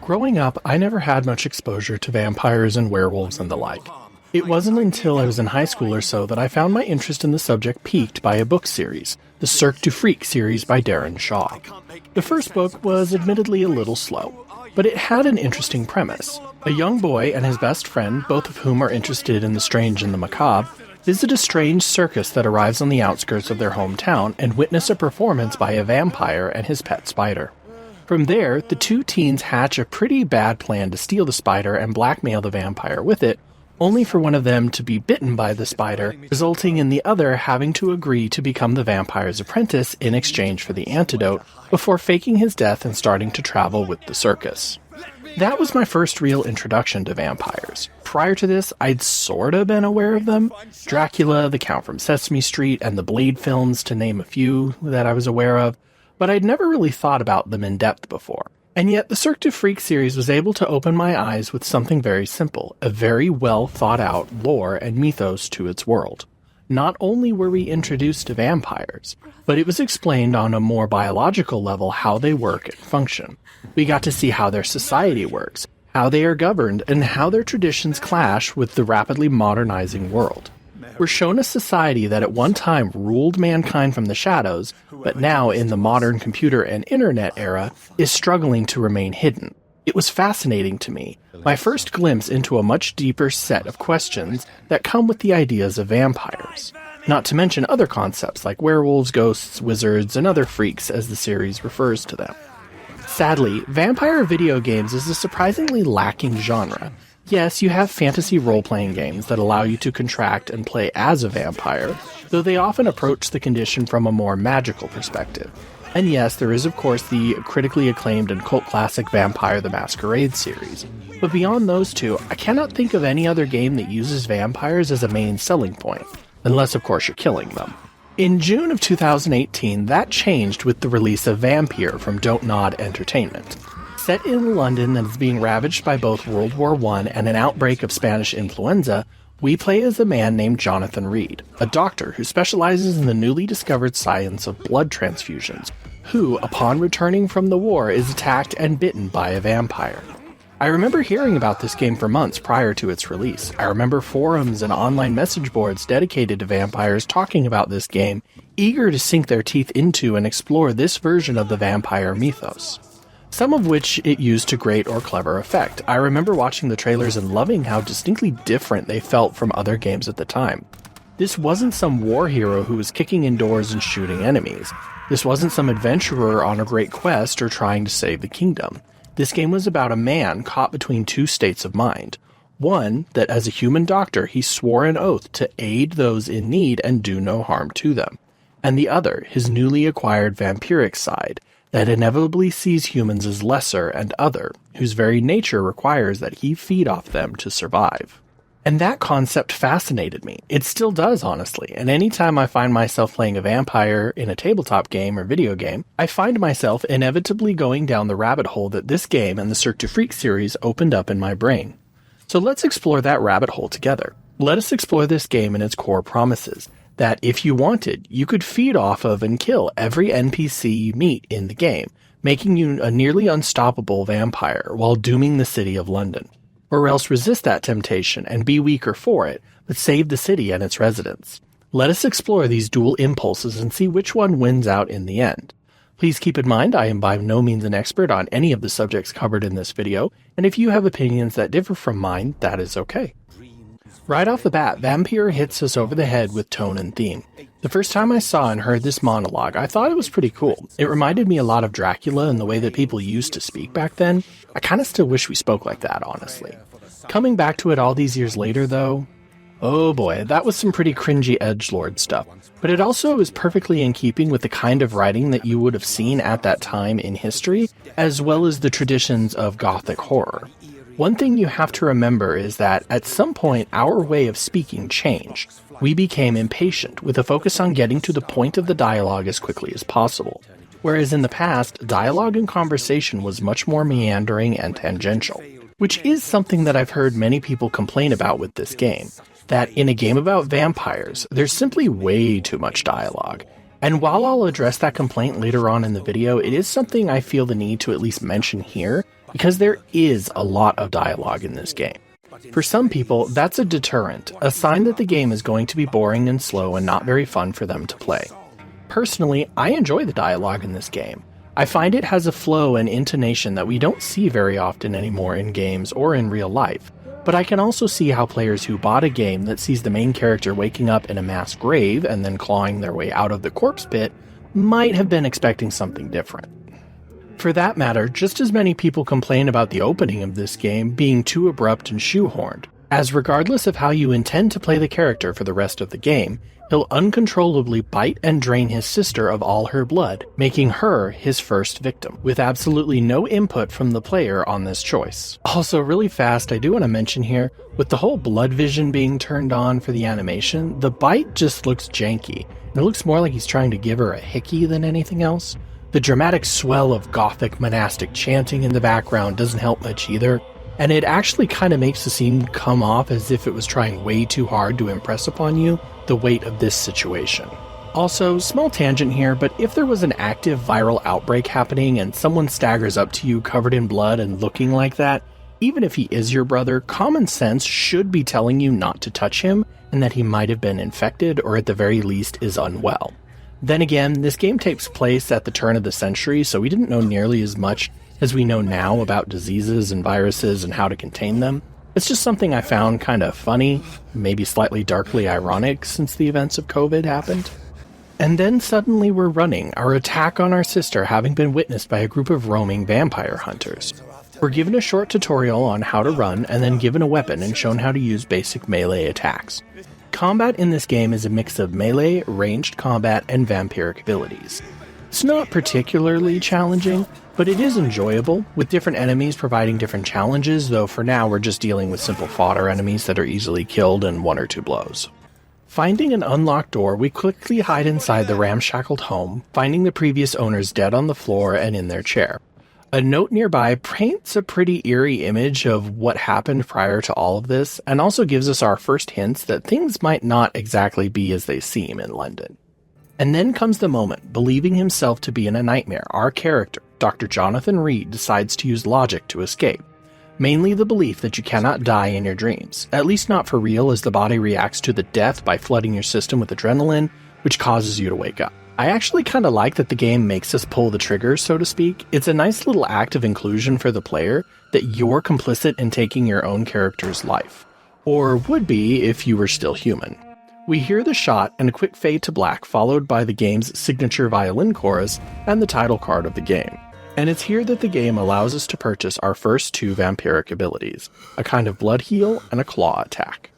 Growing up, I never had much exposure to vampires and werewolves and the like. It wasn't until I was in high school or so that I found my interest in the subject piqued by a book series, the Cirque du Freak series by Darren Shaw. The first book was admittedly a little slow, but it had an interesting premise. A young boy and his best friend, both of whom are interested in the strange and the macabre, visit a strange circus that arrives on the outskirts of their hometown and witness a performance by a vampire and his pet spider. From there, the two teens hatch a pretty bad plan to steal the spider and blackmail the vampire with it, only for one of them to be bitten by the spider, resulting in the other having to agree to become the vampire's apprentice in exchange for the antidote, before faking his death and starting to travel with the circus. That was my first real introduction to vampires. Prior to this, I'd sorta been aware of them. Dracula, The Count from Sesame Street, and the Blade films, to name a few that I was aware of, but I'd never really thought about them in depth before. And yet the Cirque du Freak series was able to open my eyes with something very simple, a very well thought out lore and mythos to its world. Not only were we introduced to vampires, but it was explained on a more biological level how they work and function. We got to see how their society works, how they are governed, and how their traditions clash with the rapidly modernizing world. We're shown a society that at one time ruled mankind from the shadows, but now in the modern computer and internet era is struggling to remain hidden. It was fascinating to me, my first glimpse into a much deeper set of questions that come with the ideas of vampires. Not to mention other concepts like werewolves, ghosts, wizards, and other freaks as the series refers to them. Sadly, vampire video games is a surprisingly lacking genre. Yes, you have fantasy role-playing games that allow you to contract and play as a vampire, though they often approach the condition from a more magical perspective. And yes, there is of course the critically acclaimed and cult classic Vampire the Masquerade series. But beyond those two, I cannot think of any other game that uses vampires as a main selling point, unless of course you're killing them. In June of 2018, that changed with the release of Vampyre from DontNods Entertainment. Set in London that is being ravaged by both World War I and an outbreak of Spanish influenza, we play as a man named Jonathan Reed, a doctor who specializes in the newly discovered science of blood transfusions, who, upon returning from the war, is attacked and bitten by a vampire. I remember hearing about this game for months prior to its release. I remember forums and online message boards dedicated to vampires talking about this game, eager to sink their teeth into and explore this version of the vampire mythos. Some of which it used to great or clever effect. I remember watching the trailers and loving how distinctly different they felt from other games at the time. This wasn't some war hero who was kicking in doors and shooting enemies. This wasn't some adventurer on a great quest or trying to save the kingdom. This game was about a man caught between two states of mind. One, that as a human doctor he swore an oath to aid those in need and do no harm to them. And the other, his newly acquired vampiric side, that inevitably sees humans as lesser and other, whose very nature requires that he feed off them to survive. And that concept fascinated me. It still does, honestly, and anytime I find myself playing a vampire in a tabletop game or video game, I find myself inevitably going down the rabbit hole that this game and the Cirque du Freak series opened up in my brain. So let's explore that rabbit hole together. Let us explore this game and its core promises, that if you wanted, you could feed off of and kill every NPC you meet in the game, making you a nearly unstoppable vampire while dooming the city of London. Or else resist that temptation and be weaker for it, but save the city and its residents. Let us explore these dual impulses and see which one wins out in the end. Please keep in mind I am by no means an expert on any of the subjects covered in this video, and if you have opinions that differ from mine, that is okay. Right off the bat, Vampyre hits us over the head with tone and theme. The first time I saw and heard this monologue, I thought it was pretty cool. It reminded me a lot of Dracula and the way that people used to speak back then. I kinda still wish we spoke like that, honestly. Coming back to it all these years later, though, oh boy, that was some pretty cringy edgelord stuff. But it also is perfectly in keeping with the kind of writing that you would have seen at that time in history, as well as the traditions of Gothic horror. One thing you have to remember is that at some point our way of speaking changed. We became impatient, with a focus on getting to the point of the dialogue as quickly as possible. Whereas in the past, dialogue and conversation was much more meandering and tangential. Which is something that I've heard many people complain about with this game. That in a game about vampires, there's simply way too much dialogue. And while I'll address that complaint later on in the video, it is something I feel the need to at least mention here, because there is a lot of dialogue in this game. For some people, that's a deterrent, a sign that the game is going to be boring and slow and not very fun for them to play. Personally, I enjoy the dialogue in this game. I find it has a flow and intonation that we don't see very often anymore in games or in real life, but I can also see how players who bought a game that sees the main character waking up in a mass grave and then clawing their way out of the corpse pit might have been expecting something different. For that matter, just as many people complain about the opening of this game being too abrupt and shoehorned, as regardless of how you intend to play the character for the rest of the game, he'll uncontrollably bite and drain his sister of all her blood, making her his first victim, with absolutely no input from the player on this choice. Also, really fast, I do want to mention here, with the whole blood vision being turned on for the animation, the bite just looks janky. It looks more like he's trying to give her a hickey than anything else. The dramatic swell of gothic monastic chanting in the background doesn't help much either, and it actually kind of makes the scene come off as if it was trying way too hard to impress upon you the weight of this situation. Also, small tangent here, but if there was an active viral outbreak happening and someone staggers up to you covered in blood and looking like that, even if he is your brother, common sense should be telling you not to touch him and that he might have been infected or at the very least is unwell. Then again, this game takes place at the turn of the century, so we didn't know nearly as much as we know now about diseases and viruses and how to contain them. It's just something I found kind of funny, maybe slightly darkly ironic since the events of COVID happened. And then suddenly we're running, our attack on our sister having been witnessed by a group of roaming vampire hunters. We're given a short tutorial on how to run and then given a weapon and shown how to use basic melee attacks. Combat in this game is a mix of melee, ranged combat, and vampiric abilities. It's not particularly challenging, but it is enjoyable, with different enemies providing different challenges, though for now we're just dealing with simple fodder enemies that are easily killed in 1 or 2 blows. Finding an unlocked door, we quickly hide inside the ramshackled home, finding the previous owners dead on the floor and in their chair. A note nearby paints a pretty eerie image of what happened prior to all of this, and also gives us our first hints that things might not exactly be as they seem in London. And then comes the moment, believing himself to be in a nightmare, our character, Dr. Jonathan Reed, decides to use logic to escape. Mainly the belief that you cannot die in your dreams, at least not for real, as the body reacts to the death by flooding your system with adrenaline, which causes you to wake up. I actually kind of like that the game makes us pull the trigger, so to speak. It's a nice little act of inclusion for the player that you're complicit in taking your own character's life. Or would be if you were still human. We hear the shot and a quick fade to black, followed by the game's signature violin chorus and the title card of the game. And it's here that the game allows us to purchase our first 2 vampiric abilities, a kind of blood heal and a claw attack.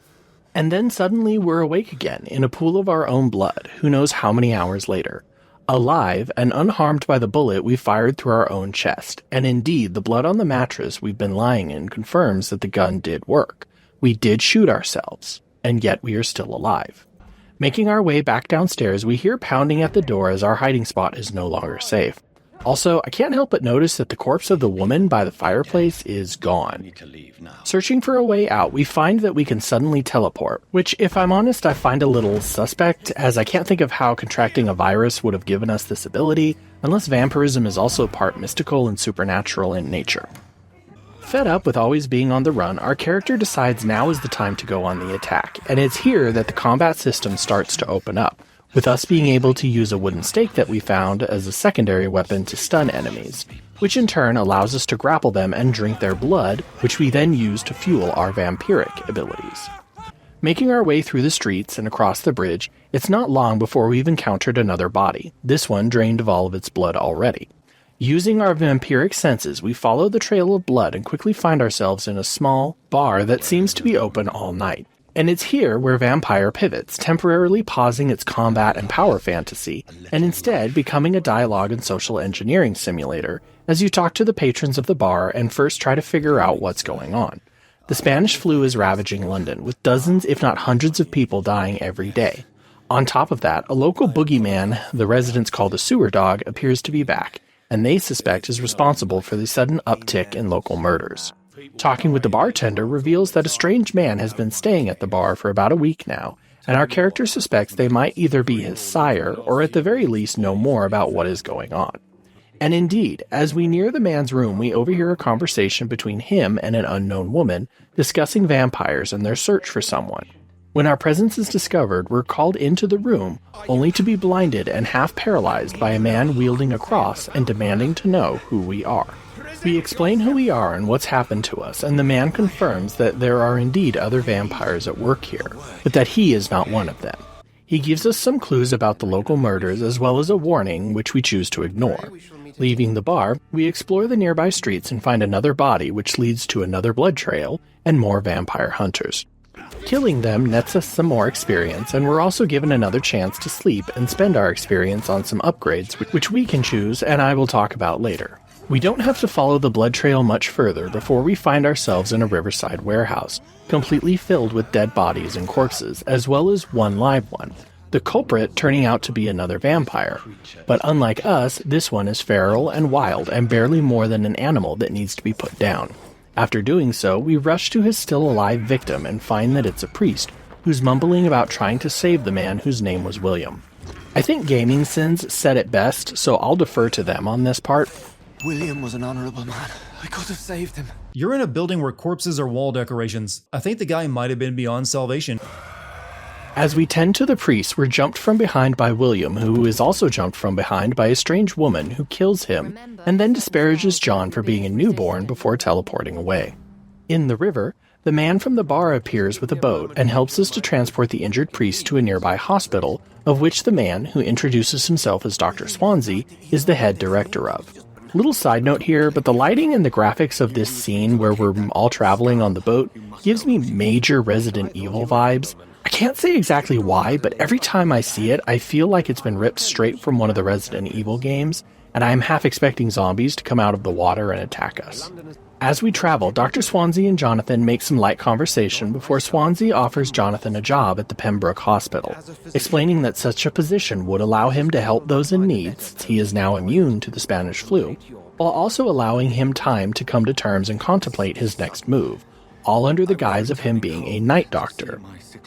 And then suddenly we're awake again, in a pool of our own blood, who knows how many hours later. Alive and unharmed by the bullet we fired through our own chest, and indeed the blood on the mattress we've been lying in confirms that the gun did work. We did shoot ourselves, and yet we are still alive. Making our way back downstairs, we hear pounding at the door as our hiding spot is no longer safe. Also, I can't help but notice that the corpse of the woman by the fireplace is gone. Searching for a way out, we find that we can suddenly teleport, which, if I'm honest, I find a little suspect, as I can't think of how contracting a virus would have given us this ability, unless vampirism is also part mystical and supernatural in nature. Fed up with always being on the run, our character decides now is the time to go on the attack, and it's here that the combat system starts to open up, with us being able to use a wooden stake that we found as a secondary weapon to stun enemies, which in turn allows us to grapple them and drink their blood, which we then use to fuel our vampiric abilities. Making our way through the streets and across the bridge, it's not long before we've encountered another body, this one drained of all of its blood already. Using our vampiric senses, we follow the trail of blood and quickly find ourselves in a small bar that seems to be open all night. And it's here where Vampyre pivots, temporarily pausing its combat and power fantasy, and instead becoming a dialogue and social engineering simulator, as you talk to the patrons of the bar and first try to figure out what's going on. The Spanish flu is ravaging London, with dozens if not hundreds of people dying every day. On top of that, a local boogeyman, the residents call the sewer dog, appears to be back, and they suspect is responsible for the sudden uptick in local murders. Talking with the bartender reveals that a strange man has been staying at the bar for about a week now, and our character suspects they might either be his sire or at the very least know more about what is going on. And indeed, as we near the man's room, we overhear a conversation between him and an unknown woman discussing vampires and their search for someone. When our presence is discovered, we're called into the room, only to be blinded and half paralyzed by a man wielding a cross and demanding to know who we are. We explain who we are and what's happened to us, and the man confirms that there are indeed other vampires at work here, but that he is not one of them. He gives us some clues about the local murders as well as a warning, which we choose to ignore. Leaving the bar, we explore the nearby streets and find another body, which leads to another blood trail and more vampire hunters. Killing them nets us some more experience, and we're also given another chance to sleep and spend our experience on some upgrades, which we can choose and I will talk about later. We don't have to follow the blood trail much further before we find ourselves in a riverside warehouse, completely filled with dead bodies and corpses, as well as one live one, the culprit turning out to be another vampire. But unlike us, this one is feral and wild and barely more than an animal that needs to be put down. After doing so, we rush to his still-alive victim and find that it's a priest, who's mumbling about trying to save the man whose name was William. I think Gamingsin said it best, so I'll defer to them on this part. William was an honorable man. I could have saved him. You're in a building where corpses are wall decorations. I think the guy might have been beyond salvation. As we tend to the priest, we're jumped from behind by William, who is also jumped from behind by a strange woman who kills him, and then disparages John for being a newborn before teleporting away. In the river, the man from the bar appears with a boat and helps us to transport the injured priest to a nearby hospital, of which the man, who introduces himself as Dr. Swansea, is the head director of. Little side note here, but the lighting and the graphics of this scene where we're all traveling on the boat gives me major Resident Evil vibes. I can't say exactly why, but every time I see it, I feel like it's been ripped straight from one of the Resident Evil games, and I am half expecting zombies to come out of the water and attack us. As we travel, Dr. Swansea and Jonathan make some light conversation before Swansea offers Jonathan a job at the Pembroke Hospital, explaining that such a position would allow him to help those in need since he is now immune to the Spanish flu, while also allowing him time to come to terms and contemplate his next move, all under the guise of him being a night doctor.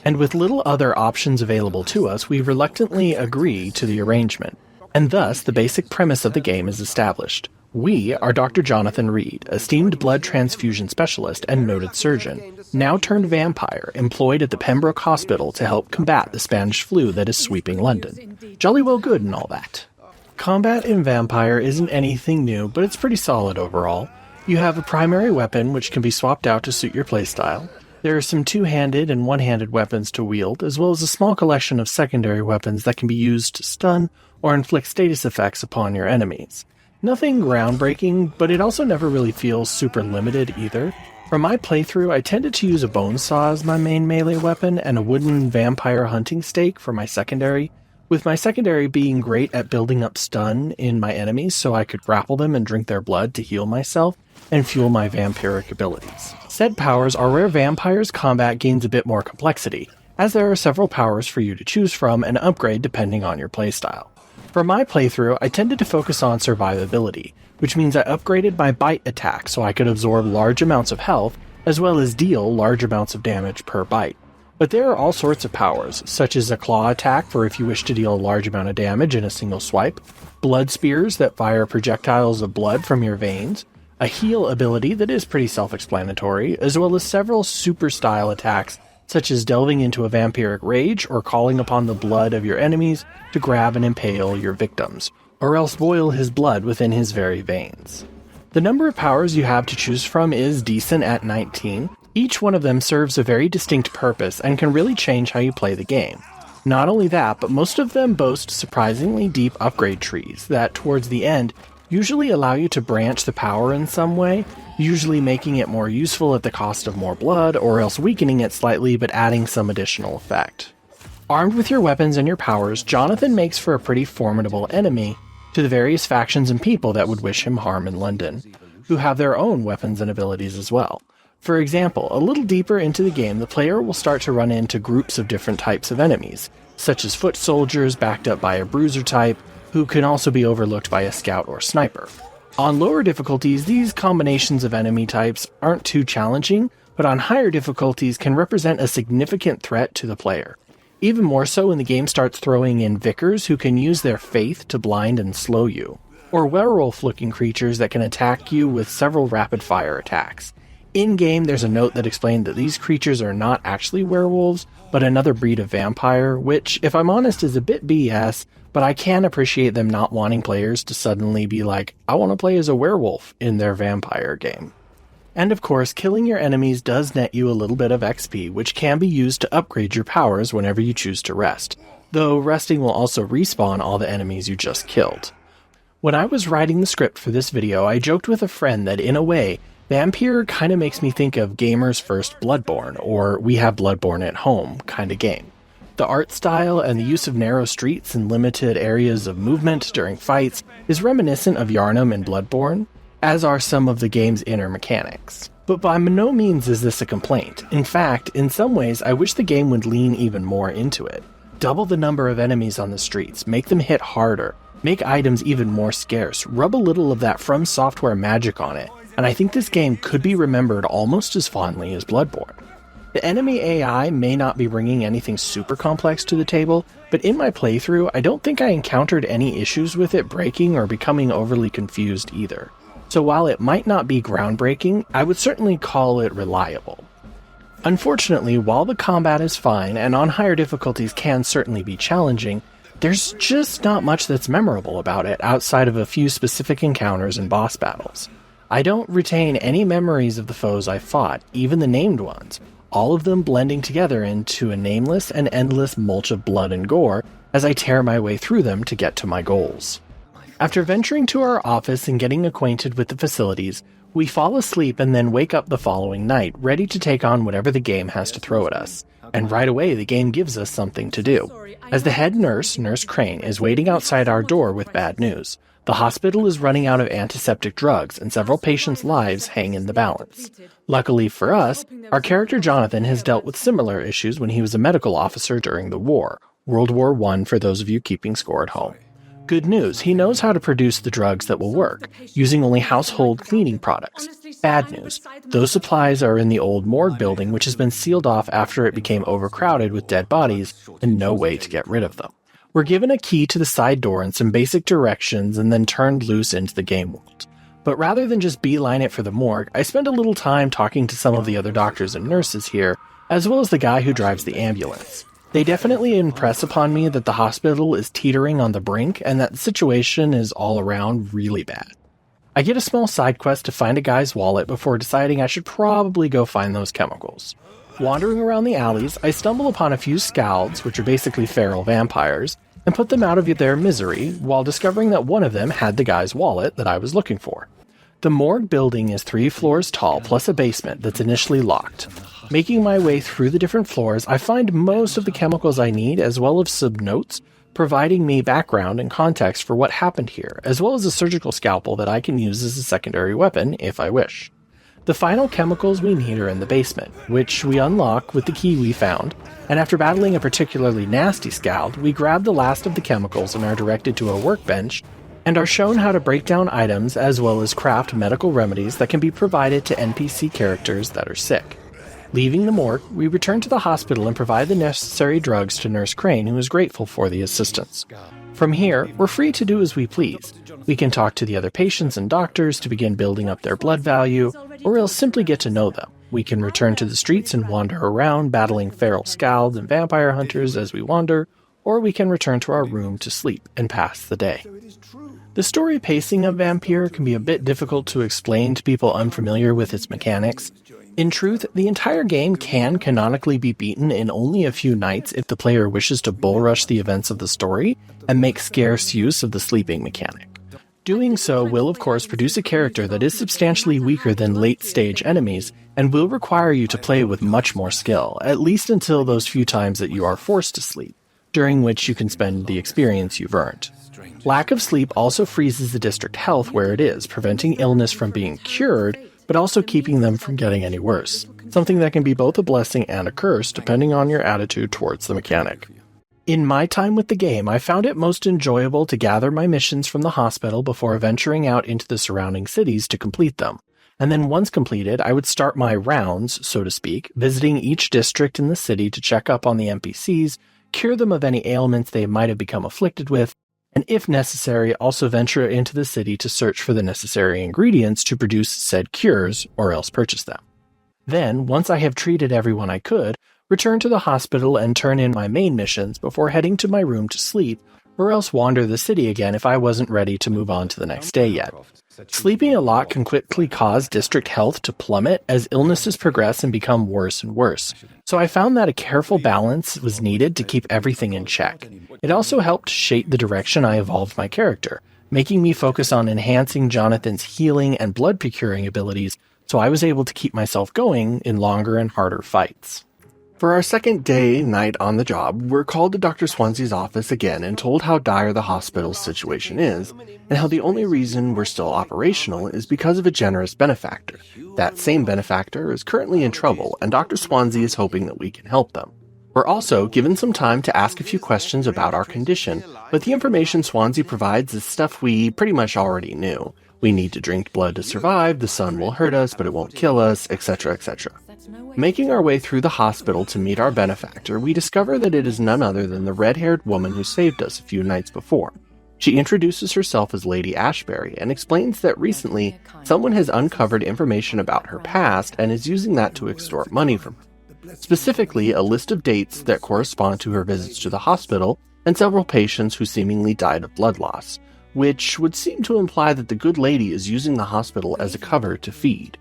And with little other options available to us, we reluctantly agree to the arrangement, and thus the basic premise of the game is established. We are Dr. Jonathan Reed, esteemed blood transfusion specialist and noted surgeon, now turned vampire, employed at the Pembroke Hospital to help combat the Spanish flu that is sweeping London. Jolly well good and all that. Combat in Vampyre isn't anything new, but it's pretty solid overall. You have a primary weapon which can be swapped out to suit your playstyle. There are some two-handed and one-handed weapons to wield, as well as a small collection of secondary weapons that can be used to stun or inflict status effects upon your enemies. Nothing groundbreaking, but it also never really feels super limited either. For my playthrough, I tended to use a bone saw as my main melee weapon and a wooden vampire hunting stake for my secondary, with my secondary being great at building up stun in my enemies so I could grapple them and drink their blood to heal myself and fuel my vampiric abilities. Said powers are where Vampyre's combat gains a bit more complexity, as there are several powers for you to choose from and upgrade depending on your playstyle. For my playthrough, I tended to focus on survivability, which means I upgraded my bite attack so I could absorb large amounts of health, as well as deal large amounts of damage per bite. But there are all sorts of powers, such as a claw attack for if you wish to deal a large amount of damage in a single swipe, blood spears that fire projectiles of blood from your veins, a heal ability that is pretty self-explanatory, as well as several super-style attacks such as delving into a vampiric rage or calling upon the blood of your enemies to grab and impale your victims, or else boil his blood within his very veins. The number of powers you have to choose from is decent at 19. Each one of them serves a very distinct purpose and can really change how you play the game. Not only that, but most of them boast surprisingly deep upgrade trees that, towards the end, usually allow you to branch the power in some way, usually making it more useful at the cost of more blood, or else weakening it slightly but adding some additional effect. Armed with your weapons and your powers, Jonathan makes for a pretty formidable enemy to the various factions and people that would wish him harm in London, who have their own weapons and abilities as well. For example, a little deeper into the game, the player will start to run into groups of different types of enemies, such as foot soldiers backed up by a bruiser type, who can also be overlooked by a scout or sniper. On lower difficulties, these combinations of enemy types aren't too challenging, but on higher difficulties can represent a significant threat to the player. Even more so when the game starts throwing in vicars who can use their faith to blind and slow you. or werewolf-looking creatures that can attack you with several rapid-fire attacks. In-game, there's a note that explained that these creatures are not actually werewolves, but another breed of vampire, which, if I'm honest, is a bit BS, but I can appreciate them not wanting players to suddenly be like, I want to play as a werewolf in their vampire game. And of course, killing your enemies does net you a little bit of XP, which can be used to upgrade your powers whenever you choose to rest, though resting will also respawn all the enemies you just killed. When I was writing the script for this video, I joked with a friend that in a way, Vampyre kinda makes me think of gamers' first Bloodborne, or we have Bloodborne at home kinda game. The art style and the use of narrow streets and limited areas of movement during fights is reminiscent of Yharnam and Bloodborne, as are some of the game's inner mechanics. But by no means is this a complaint. In fact, in some ways, I wish the game would lean even more into it. Double the number of enemies on the streets, make them hit harder, make items even more scarce, rub a little of that From Software magic on it, and I think this game could be remembered almost as fondly as Bloodborne. The enemy AI may not be bringing anything super complex to the table, but in my playthrough, I don't think I encountered any issues with it breaking or becoming overly confused either. So while it might not be groundbreaking, I would certainly call it reliable. Unfortunately, while the combat is fine and on higher difficulties can certainly be challenging, there's just not much that's memorable about it outside of a few specific encounters and boss battles. I don't retain any memories of the foes I fought, even the named ones, all of them blending together into a nameless and endless mulch of blood and gore as I tear my way through them to get to my goals. After venturing to our office and getting acquainted with the facilities, we fall asleep and then wake up the following night, ready to take on whatever the game has to throw at us. And right away, the game gives us something to do. As the head nurse, Nurse Crane, is waiting outside our door with bad news. The hospital is running out of antiseptic drugs, and several patients' lives hang in the balance. Luckily for us, our character Jonathan has dealt with similar issues when he was a medical officer during the war, World War I for those of you keeping score at home. Good news, he knows how to produce the drugs that will work, using only household cleaning products. Bad news, those supplies are in the old morgue building, which has been sealed off after it became overcrowded with dead bodies and no way to get rid of them. We're given a key to the side door and some basic directions and then turned loose into the game world. But rather than just beeline it for the morgue, I spend a little time talking to some of the other doctors and nurses here, as well as the guy who drives the ambulance. They definitely impress upon me that the hospital is teetering on the brink and that the situation is all around really bad. I get a small side quest to find a guy's wallet before deciding I should probably go find those chemicals. Wandering around the alleys, I stumble upon a few scalds, which are basically feral vampires, and put them out of their misery while discovering that one of them had the guy's wallet that I was looking for. The morgue building is 3 floors tall plus a basement that's initially locked. Making my way through the different floors, I find most of the chemicals I need as well as some notes, providing me background and context for what happened here, as well as a surgical scalpel that I can use as a secondary weapon if I wish. The final chemicals we need are in the basement, which we unlock with the key we found, and after battling a particularly nasty scald, we grab the last of the chemicals and are directed to a workbench, and are shown how to break down items as well as craft medical remedies that can be provided to NPC characters that are sick. Leaving the morgue, we return to the hospital and provide the necessary drugs to Nurse Crane, who is grateful for the assistance. From here, we're free to do as we please. We can talk to the other patients and doctors to begin building up their blood value, or else simply get to know them. We can return to the streets and wander around, battling feral scalds and vampire hunters as we wander, or we can return to our room to sleep and pass the day. The story pacing of Vampyre can be a bit difficult to explain to people unfamiliar with its mechanics. In truth, the entire game can canonically be beaten in only a few nights if the player wishes to bull rush the events of the story and make scarce use of the sleeping mechanic. Doing so will of course produce a character that is substantially weaker than late-stage enemies and will require you to play with much more skill, at least until those few times that you are forced to sleep, during which you can spend the experience you've earned. Lack of sleep also freezes the district health where it is, preventing illness from being cured, but also keeping them from getting any worse, something that can be both a blessing and a curse depending on your attitude towards the mechanic. In my time with the game, I found it most enjoyable to gather my missions from the hospital before venturing out into the surrounding cities to complete them. And then once completed, I would start my rounds, so to speak, visiting each district in the city to check up on the NPCs, cure them of any ailments they might have become afflicted with, and if necessary, also venture into the city to search for the necessary ingredients to produce said cures, or else purchase them. Then, once I have treated everyone I could, return to the hospital and turn in my main missions before heading to my room to sleep, or else wander the city again if I wasn't ready to move on to the next day yet. Sleeping a lot can quickly cause district health to plummet as illnesses progress and become worse and worse, so I found that a careful balance was needed to keep everything in check. It also helped shape the direction I evolved my character, making me focus on enhancing Jonathan's healing and blood procuring abilities, so I was able to keep myself going in longer and harder fights. For our second night on the job, we're called to Dr. Swansea's office again and told how dire the hospital's situation is, and how the only reason we're still operational is because of a generous benefactor. That same benefactor is currently in trouble, and Dr. Swansea is hoping that we can help them. We're also given some time to ask a few questions about our condition, but the information Swansea provides is stuff we pretty much already knew. We need to drink blood to survive, the sun will hurt us, but it won't kill us, etc., etc. Making our way through the hospital to meet our benefactor, we discover that it is none other than the red-haired woman who saved us a few nights before. She introduces herself as Lady Ashbury and explains that recently someone has uncovered information about her past and is using that to extort money from her. Specifically, a list of dates that correspond to her visits to the hospital and several patients who seemingly died of blood loss, which would seem to imply that the good lady is using the hospital as a cover to feed.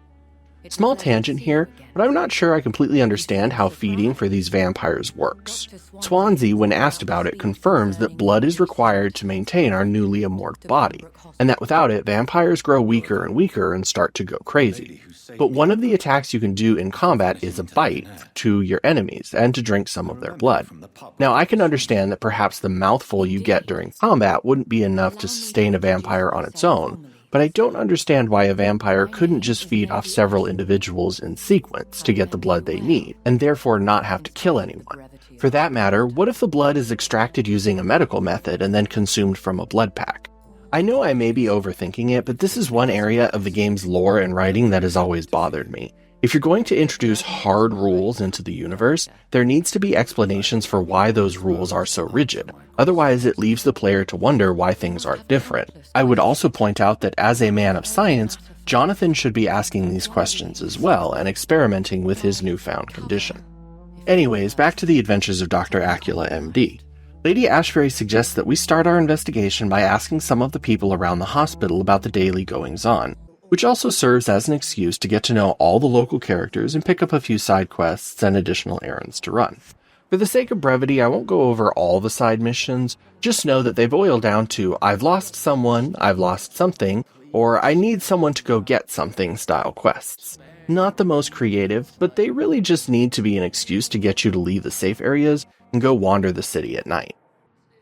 Small tangent here, but I'm not sure I completely understand how feeding for these vampires works. Swansea, when asked about it, confirms that blood is required to maintain our newly immortal body, and that without it, vampires grow weaker and weaker and start to go crazy. But one of the attacks you can do in combat is a bite to your enemies, and to drink some of their blood. Now, I can understand that perhaps the mouthful you get during combat wouldn't be enough to sustain a vampire on its own, but I don't understand why a vampire couldn't just feed off several individuals in sequence to get the blood they need, and therefore not have to kill anyone. For that matter, what if the blood is extracted using a medical method and then consumed from a blood pack? I know I may be overthinking it, but this is one area of the game's lore and writing that has always bothered me. If you're going to introduce hard rules into the universe, there needs to be explanations for why those rules are so rigid. Otherwise, it leaves the player to wonder why things are different. I would also point out that as a man of science, Jonathan should be asking these questions as well and experimenting with his newfound condition. Anyways, back to the adventures of Dr. Acula, MD. Lady Ashbury suggests that we start our investigation by asking some of the people around the hospital about the daily goings-on, which also serves as an excuse to get to know all the local characters and pick up a few side quests and additional errands to run. For the sake of brevity, I won't go over all the side missions, just know that they boil down to I've lost someone, I've lost something, or I need someone to go get something style quests. Not the most creative, but they really just need to be an excuse to get you to leave the safe areas and go wander the city at night.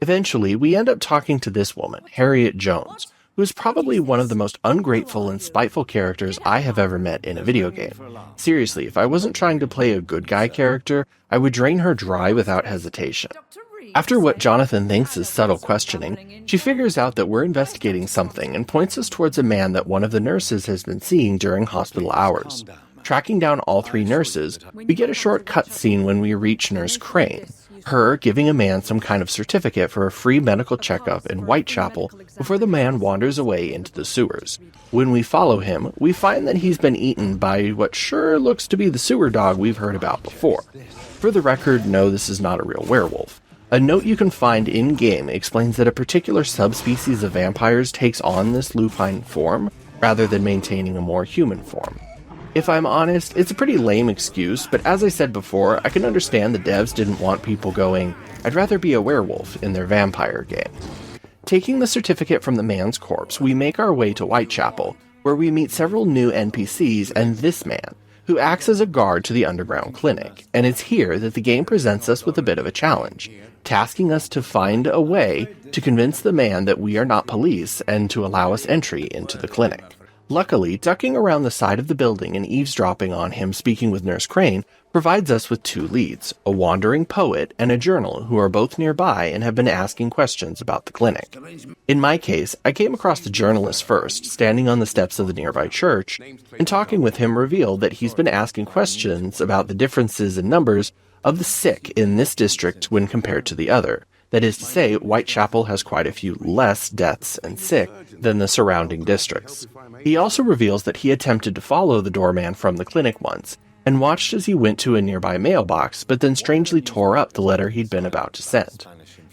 Eventually, we end up talking to this woman, Harriet Jones, who is probably one of the most ungrateful and spiteful characters I have ever met in a video game. Seriously, if I wasn't trying to play a good guy character, I would drain her dry without hesitation. After what Jonathan thinks is subtle questioning, she figures out that we're investigating something and points us towards a man that one of the nurses has been seeing during hospital hours. Tracking down all three nurses, we get a short cutscene when we reach Nurse Crane, her giving a man some kind of certificate for a free medical checkup in Whitechapel before the man wanders away into the sewers. When we follow him, we find that he's been eaten by what sure looks to be the sewer dog we've heard about before. For the record, no, this is not a real werewolf. A note you can find in-game explains that a particular subspecies of vampires takes on this lupine form, rather than maintaining a more human form. If I'm honest, it's a pretty lame excuse, but as I said before, I can understand the devs didn't want people going, I'd rather be a werewolf in their vampire game. Taking the certificate from the man's corpse, we make our way to Whitechapel, where we meet several new NPCs and this man, who acts as a guard to the underground clinic, and it's here that the game presents us with a bit of a challenge, tasking us to find a way to convince the man that we are not police and to allow us entry into the clinic. Luckily, ducking around the side of the building and eavesdropping on him speaking with Nurse Crane provides us with two leads, a wandering poet and a journal who are both nearby and have been asking questions about the clinic. In my case, I came across the journalist first, standing on the steps of the nearby church, and talking with him revealed that he's been asking questions about the differences in numbers of the sick in this district when compared to the other, That is to say, Whitechapel has quite a few less deaths and sick than the surrounding districts. He also reveals that he attempted to follow the doorman from the clinic once, and watched as he went to a nearby mailbox, but then strangely tore up the letter he'd been about to send.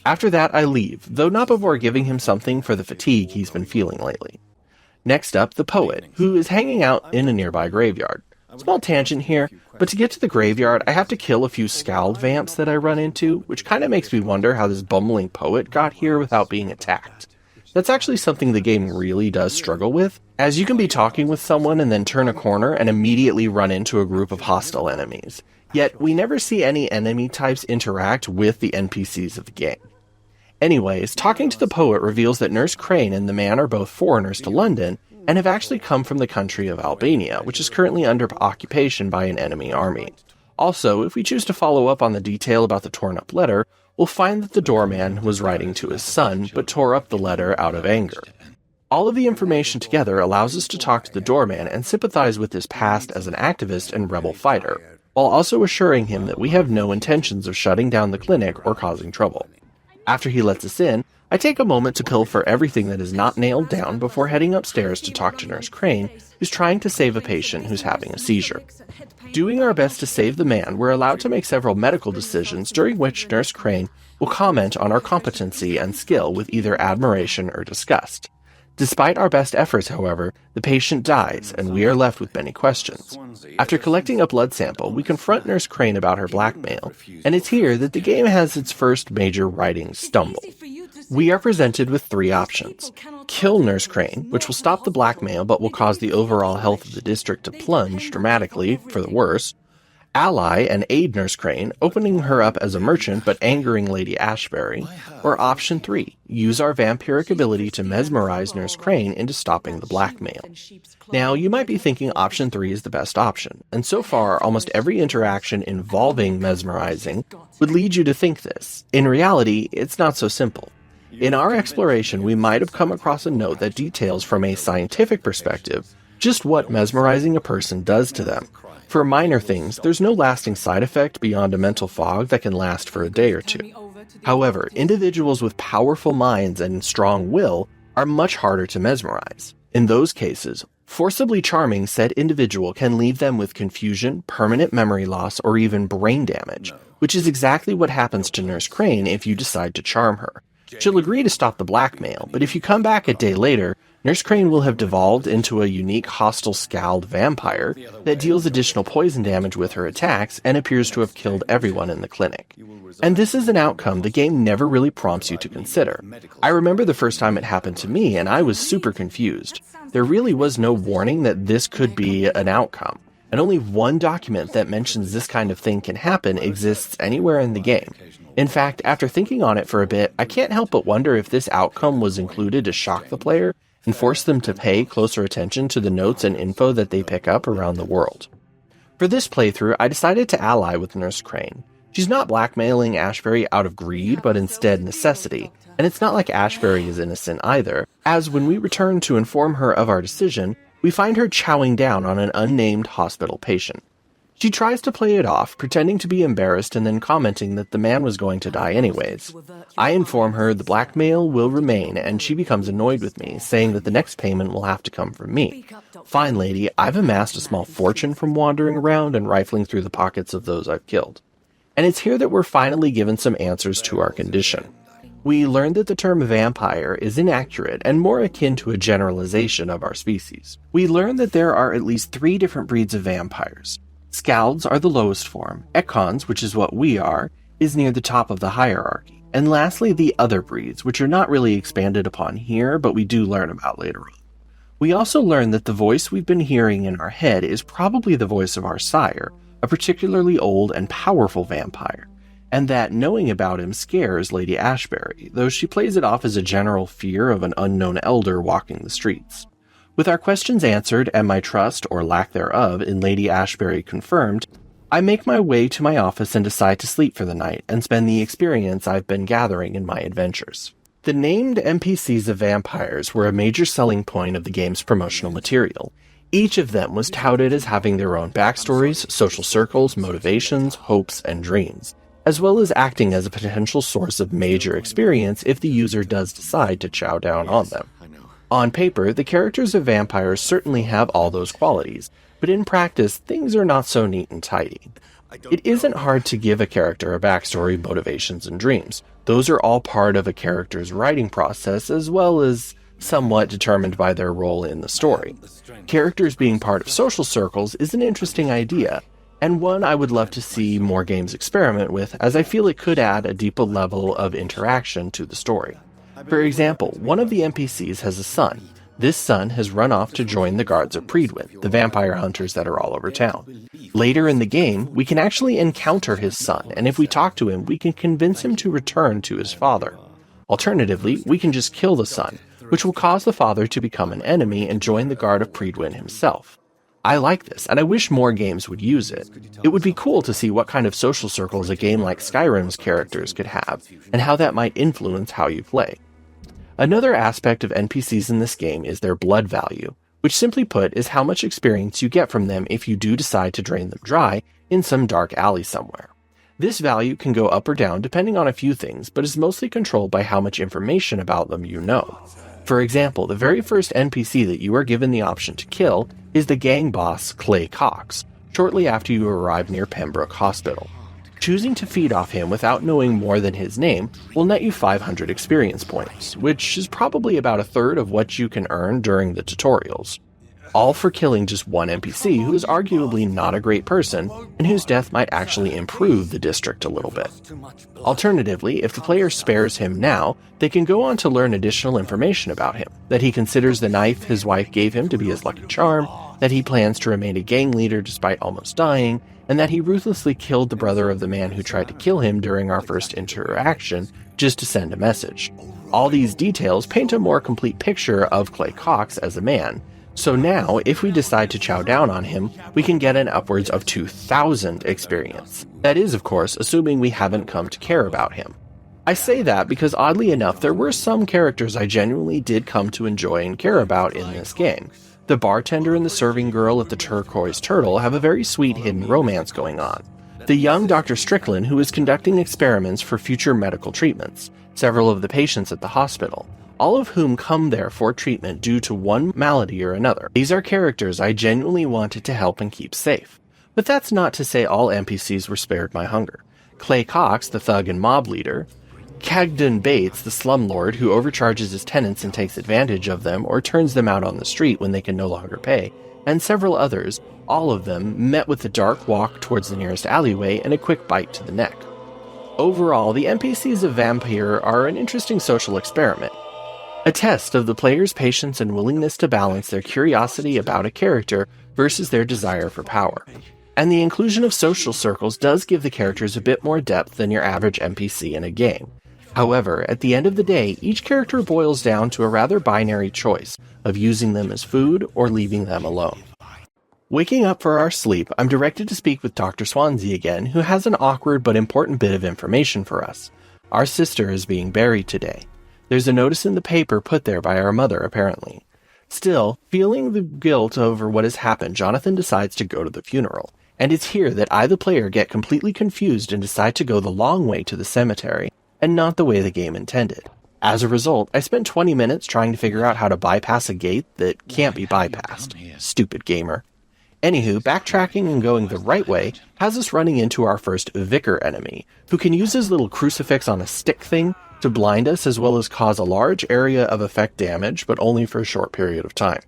After that, I leave, though not before giving him something for the fatigue he's been feeling lately. Next up, the poet, who is hanging out in a nearby graveyard. Small tangent here, but to get to the graveyard, I have to kill a few scowled vamps that I run into, which kind of makes me wonder how this bumbling poet got here without being attacked. That's actually something the game really does struggle with, as you can be talking with someone and then turn a corner and immediately run into a group of hostile enemies. Yet, we never see any enemy types interact with the NPCs of the game. Anyways, talking to the poet reveals that Nurse Crane and the man are both foreigners to London, and have actually come from the country of Albania, which is currently under occupation by an enemy army. Also, if we choose to follow up on the detail about the torn-up letter, we'll find that the doorman was writing to his son, but tore up the letter out of anger. All of the information together allows us to talk to the doorman and sympathize with his past as an activist and rebel fighter, while also assuring him that we have no intentions of shutting down the clinic or causing trouble. After he lets us in, I take a moment to pilfer everything that is not nailed down before heading upstairs to talk to Nurse Crane, who's trying to save a patient who's having a seizure. Doing our best to save the man, we're allowed to make several medical decisions during which Nurse Crane will comment on our competency and skill with either admiration or disgust. Despite our best efforts, however, the patient dies, and we are left with many questions. After collecting a blood sample, we confront Nurse Crane about her blackmail, and it's here that the game has its first major writing stumble. We are presented with three options. Kill Nurse Crane, which will stop the blackmail but will cause the overall health of the district to plunge dramatically, for the worse. Ally and aid Nurse Crane, opening her up as a merchant but angering Lady Ashbury. Or option 3, use our vampiric ability to mesmerize Nurse Crane into stopping the blackmail. Now, you might be thinking option 3 is the best option, and so far almost every interaction involving mesmerizing would lead you to think this. In reality, it's not so simple. In our exploration, we might have come across a note that details from a scientific perspective just what mesmerizing a person does to them. For minor things, there's no lasting side effect beyond a mental fog that can last for a day or two. However, individuals with powerful minds and strong will are much harder to mesmerize. In those cases, forcibly charming said individual can leave them with confusion, permanent memory loss, or even brain damage, which is exactly what happens to Nurse Crane if you decide to charm her. She'll agree to stop the blackmail, but if you come back a day later, Nurse Crane will have devolved into a unique hostile scowled vampire that deals additional poison damage with her attacks and appears to have killed everyone in the clinic. And this is an outcome the game never really prompts you to consider. I remember the first time it happened to me and I was super confused. There really was no warning that this could be an outcome, and only one document that mentions this kind of thing can happen exists anywhere in the game. In fact, after thinking on it for a bit, I can't help but wonder if this outcome was included to shock the player and force them to pay closer attention to the notes and info that they pick up around the world. For this playthrough, I decided to ally with Nurse Crane. She's not blackmailing Ashbury out of greed, but instead necessity, and it's not like Ashbury is innocent either, as when we return to inform her of our decision, we find her chowing down on an unnamed hospital patient. She tries to play it off, pretending to be embarrassed and then commenting that the man was going to die anyways. I inform her the blackmail will remain, and she becomes annoyed with me, saying that the next payment will have to come from me. Fine, lady, I've amassed a small fortune from wandering around and rifling through the pockets of those I've killed. And it's here that we're finally given some answers to our condition. We learn that the term vampire is inaccurate and more akin to a generalization of our species. We learn that there are at least 3 different breeds of vampires. Scalds are the lowest form, Ekons, which is what we are, is near the top of the hierarchy, and lastly the other breeds, which are not really expanded upon here, but we do learn about later on. We also learn that the voice we've been hearing in our head is probably the voice of our sire, a particularly old and powerful vampire, and that knowing about him scares Lady Ashbury, though she plays it off as a general fear of an unknown elder walking the streets. With our questions answered and my trust, or lack thereof, in Lady Ashbury confirmed, I make my way to my office and decide to sleep for the night and spend the experience I've been gathering in my adventures. The named NPCs of vampires were a major selling point of the game's promotional material. Each of them was touted as having their own backstories, social circles, motivations, hopes, and dreams. as well as acting as a potential source of major experience if the user does decide to chow down on them. On paper, the characters of vampires certainly have all those qualities, but in practice, things are not so neat and tidy. It isn't hard to give a character a backstory, motivations, and dreams. Those are all part of a character's writing process, as well as somewhat determined by their role in the story. Characters being part of social circles is an interesting idea, and one I would love to see more games experiment with, as I feel it could add a deeper level of interaction to the story. For example, one of the NPCs has a son. This son has run off to join the guards of Prydwen, the vampire hunters that are all over town. Later in the game, we can actually encounter his son, and if we talk to him, we can convince him to return to his father. Alternatively, we can just kill the son, which will cause the father to become an enemy and join the guard of Prydwen himself. I like this, and I wish more games would use it. It would be cool to see what kind of social circles a game like Skyrim's characters could have, and how that might influence how you play. Another aspect of NPCs in this game is their blood value, which simply put is how much experience you get from them if you do decide to drain them dry in some dark alley somewhere. This value can go up or down depending on a few things, but is mostly controlled by how much information about them you know. For example, the very first NPC that you are given the option to kill is the gang boss Clay Cox, shortly after you arrive near Pembroke Hospital. Choosing to feed off him without knowing more than his name will net you 500 experience points, which is probably about a third of what you can earn during the tutorials. All for killing just one NPC who is arguably not a great person, and whose death might actually improve the district a little bit. Alternatively, if the player spares him now, they can go on to learn additional information about him, that he considers the knife his wife gave him to be his lucky charm, that he plans to remain a gang leader despite almost dying, and that he ruthlessly killed the brother of the man who tried to kill him during our first interaction just to send a message. All these details paint a more complete picture of Clay Cox as a man, so now if we decide to chow down on him, we can get an upwards of 2,000 experience. That is, of course, assuming we haven't come to care about him. I say that because oddly enough, there were some characters I genuinely did come to enjoy and care about in this game. The bartender and the serving girl at the Turquoise Turtle have a very sweet hidden romance going on. The young Dr. Strickland, who is conducting experiments for future medical treatments, several of the patients at the hospital, all of whom come there for treatment due to one malady or another. These are characters I genuinely wanted to help and keep safe. But that's not to say all NPCs were spared my hunger. Clay Cox, the thug and mob leader, Cagden Bates, the slumlord who overcharges his tenants and takes advantage of them or turns them out on the street when they can no longer pay, and several others, all of them met with a dark walk towards the nearest alleyway and a quick bite to the neck. Overall, the NPCs of Vampyre are an interesting social experiment, a test of the player's patience and willingness to balance their curiosity about a character versus their desire for power. And the inclusion of social circles does give the characters a bit more depth than your average NPC in a game. However, at the end of the day, each character boils down to a rather binary choice of using them as food or leaving them alone. Waking up for our sleep, I'm directed to speak with Dr. Swansea again, who has an awkward but important bit of information for us. Our sister is being buried today. There's a notice in the paper put there by our mother, apparently. Still, feeling the guilt over what has happened, Jonathan decides to go to the funeral. And it's here that I, the player, get completely confused and decide to go the long way to the cemetery, and not the way the game intended. As a result, I spent 20 minutes trying to figure out how to bypass a gate that can't be bypassed. Stupid gamer. Anywho, backtracking and going the right way has us running into our first vicar enemy, who can use his little crucifix on a stick thing to blind us as well as cause a large area of effect damage, but only for a short period of time.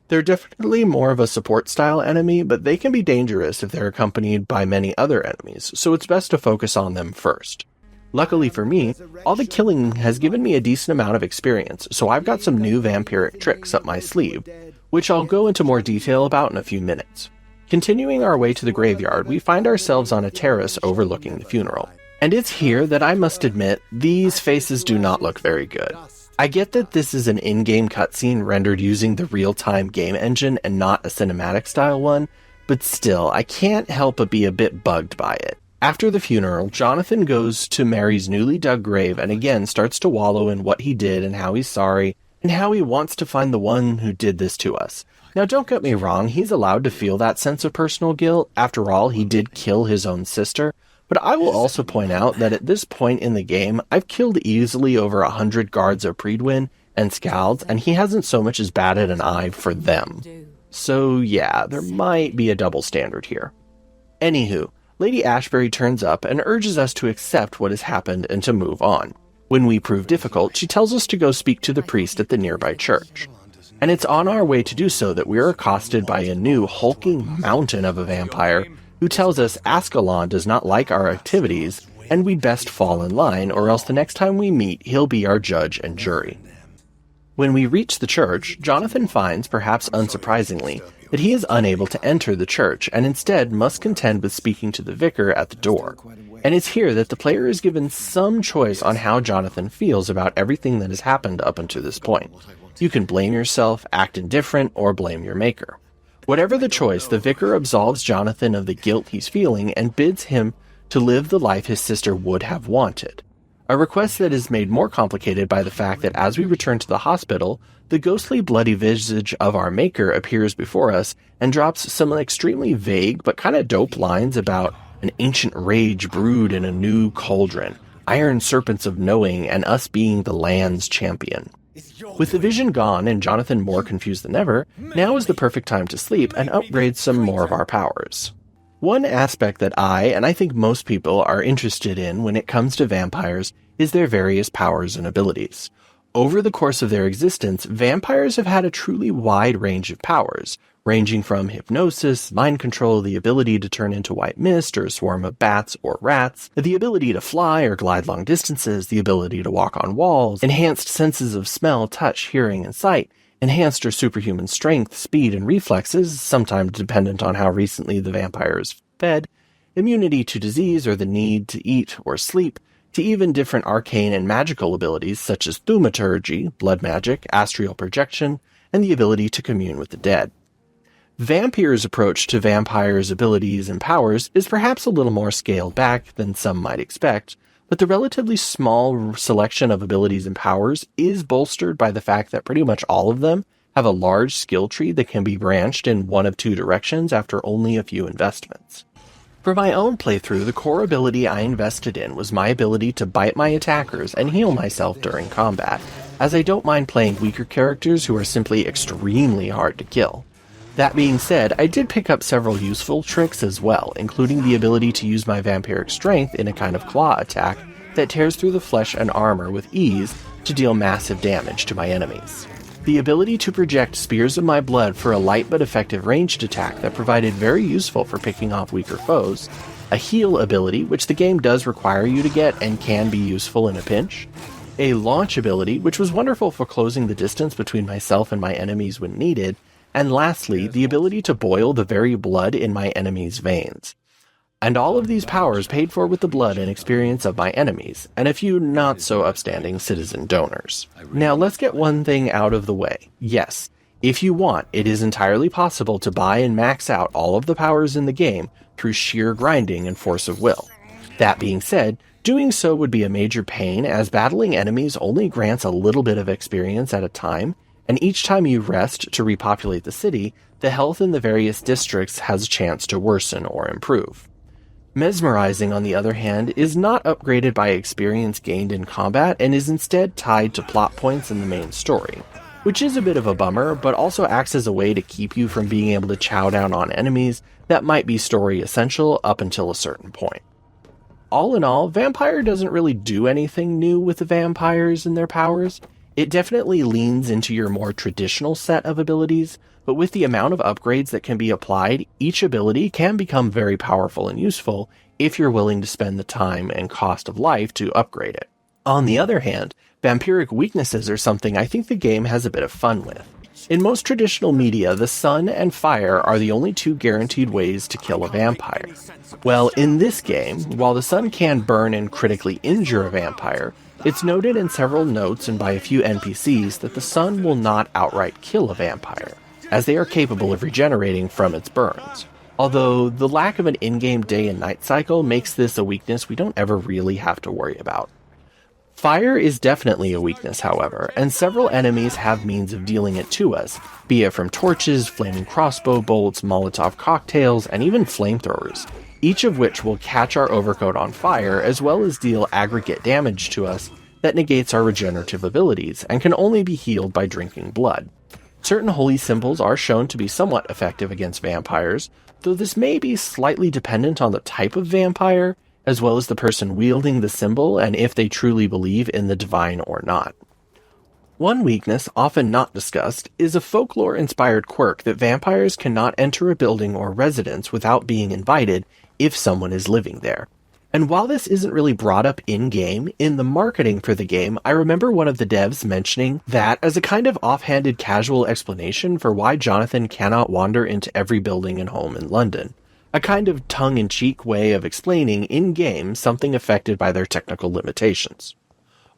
They're definitely more of a support style enemy, but they can be dangerous if they're accompanied by many other enemies, so it's best to focus on them first. Luckily for me, all the killing has given me a decent amount of experience, so I've got some new vampiric tricks up my sleeve, which I'll go into more detail about in a few minutes. Continuing our way to the graveyard, we find ourselves on a terrace overlooking the funeral. And it's here that I must admit, these faces do not look very good. I get that this is an in-game cutscene rendered using the real-time game engine and not a cinematic style one, but still, I can't help but be a bit bugged by it. After the funeral, Jonathan goes to Mary's newly dug grave and again starts to wallow in what he did and how he's sorry, and how he wants to find the one who did this to us. Now don't get me wrong, he's allowed to feel that sense of personal guilt. After all, he did kill his own sister, But I will also point out that at this point in the game, I've killed easily over 100 guards of Prydwen and Scalds, and he hasn't so much as batted an eye for them. So yeah, there might be a double standard here. Anywho, Lady Ashbury turns up and urges us to accept what has happened and to move on. When we prove difficult, she tells us to go speak to the priest at the nearby church. And it's on our way to do so that we are accosted by a new hulking mountain of a vampire who tells us Ascalon does not like our activities and we'd best fall in line, or else the next time we meet he'll be our judge and jury. When we reach the church, Jonathan finds, perhaps unsurprisingly, that he is unable to enter the church and instead must contend with speaking to the vicar at the door. And it's here that the player is given some choice on how Jonathan feels about everything that has happened up until this point. You can blame yourself, act indifferent, or blame your maker. Whatever the choice, the vicar absolves Jonathan of the guilt he's feeling and bids him to live the life his sister would have wanted. A request that is made more complicated by the fact that as we return to the hospital, the ghostly bloody visage of our maker appears before us and drops some extremely vague but kind of dope lines about an ancient rage brewed in a new cauldron, iron serpents of knowing, and us being the land's champion. With the vision gone and Jonathan more confused than ever, now is the perfect time to sleep and upgrade some more of our powers. One aspect that and I think most people are interested in when it comes to vampires is their various powers and abilities. Over the course of their existence, vampires have had a truly wide range of powers, ranging from hypnosis, mind control, the ability to turn into white mist or a swarm of bats or rats, the ability to fly or glide long distances, the ability to walk on walls, enhanced senses of smell, touch, hearing, and sight, enhanced or superhuman strength, speed, and reflexes, sometimes dependent on how recently the vampire is fed, immunity to disease or the need to eat or sleep, to even different arcane and magical abilities such as thaumaturgy, blood magic, astral projection, and the ability to commune with the dead. Vampyre's approach to vampires' abilities and powers is perhaps a little more scaled back than some might expect, but the relatively small selection of abilities and powers is bolstered by the fact that pretty much all of them have a large skill tree that can be branched in one of two directions after only a few investments. For my own playthrough, the core ability I invested in was my ability to bite my attackers and heal myself during combat, as I don't mind playing weaker characters who are simply extremely hard to kill. That being said, I did pick up several useful tricks as well, including the ability to use my vampiric strength in a kind of claw attack that tears through the flesh and armor with ease to deal massive damage to my enemies. The ability to project spears of my blood for a light but effective ranged attack that provided very useful for picking off weaker foes, a heal ability which the game does require you to get and can be useful in a pinch, a launch ability which was wonderful for closing the distance between myself and my enemies when needed, and lastly, the ability to boil the very blood in my enemies' veins. And all of these powers paid for with the blood and experience of my enemies, and a few not-so-upstanding citizen donors. Now let's get one thing out of the way. Yes, if you want, it is entirely possible to buy and max out all of the powers in the game through sheer grinding and force of will. That being said, doing so would be a major pain, as battling enemies only grants a little bit of experience at a time, and each time you rest to repopulate the city, the health in the various districts has a chance to worsen or improve. Mesmerizing, on the other hand, is not upgraded by experience gained in combat and is instead tied to plot points in the main story, which is a bit of a bummer, but also acts as a way to keep you from being able to chow down on enemies that might be story essential up until a certain point. All in all, Vampyre doesn't really do anything new with the vampires and their powers. It definitely leans into your more traditional set of abilities, but with the amount of upgrades that can be applied, each ability can become very powerful and useful if you're willing to spend the time and cost of life to upgrade it. On the other hand, vampiric weaknesses are something I think the game has a bit of fun with. In most traditional media, the sun and fire are the only two guaranteed ways to kill a vampire. Well, in this game, while the sun can burn and critically injure a vampire, it's noted in several notes and by a few NPCs that the sun will not outright kill a vampire, as they are capable of regenerating from its burns. Although the lack of an in-game day and night cycle makes this a weakness we don't ever really have to worry about. Fire is definitely a weakness, however, and several enemies have means of dealing it to us, be it from torches, flaming crossbow bolts, Molotov cocktails, and even flamethrowers, each of which will catch our overcoat on fire as well as deal aggregate damage to us that negates our regenerative abilities and can only be healed by drinking blood. Certain holy symbols are shown to be somewhat effective against vampires, though this may be slightly dependent on the type of vampire, as well as the person wielding the symbol and if they truly believe in the divine or not. One weakness, often not discussed, is a folklore-inspired quirk that vampires cannot enter a building or residence without being invited if someone is living there. And while this isn't really brought up in-game, in the marketing for the game, I remember one of the devs mentioning that as a kind of offhanded casual explanation for why Jonathan cannot wander into every building and home in London. A kind of tongue-in-cheek way of explaining in-game something affected by their technical limitations.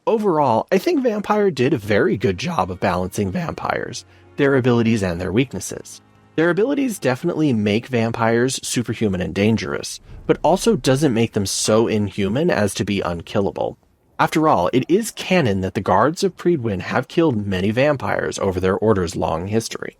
Overall, I think Vampyre did a very good job of balancing vampires, their abilities and their weaknesses. Their abilities definitely make vampires superhuman and dangerous, but also doesn't make them so inhuman as to be unkillable. After all, it is canon that the guards of Prydwen have killed many vampires over their order's long history.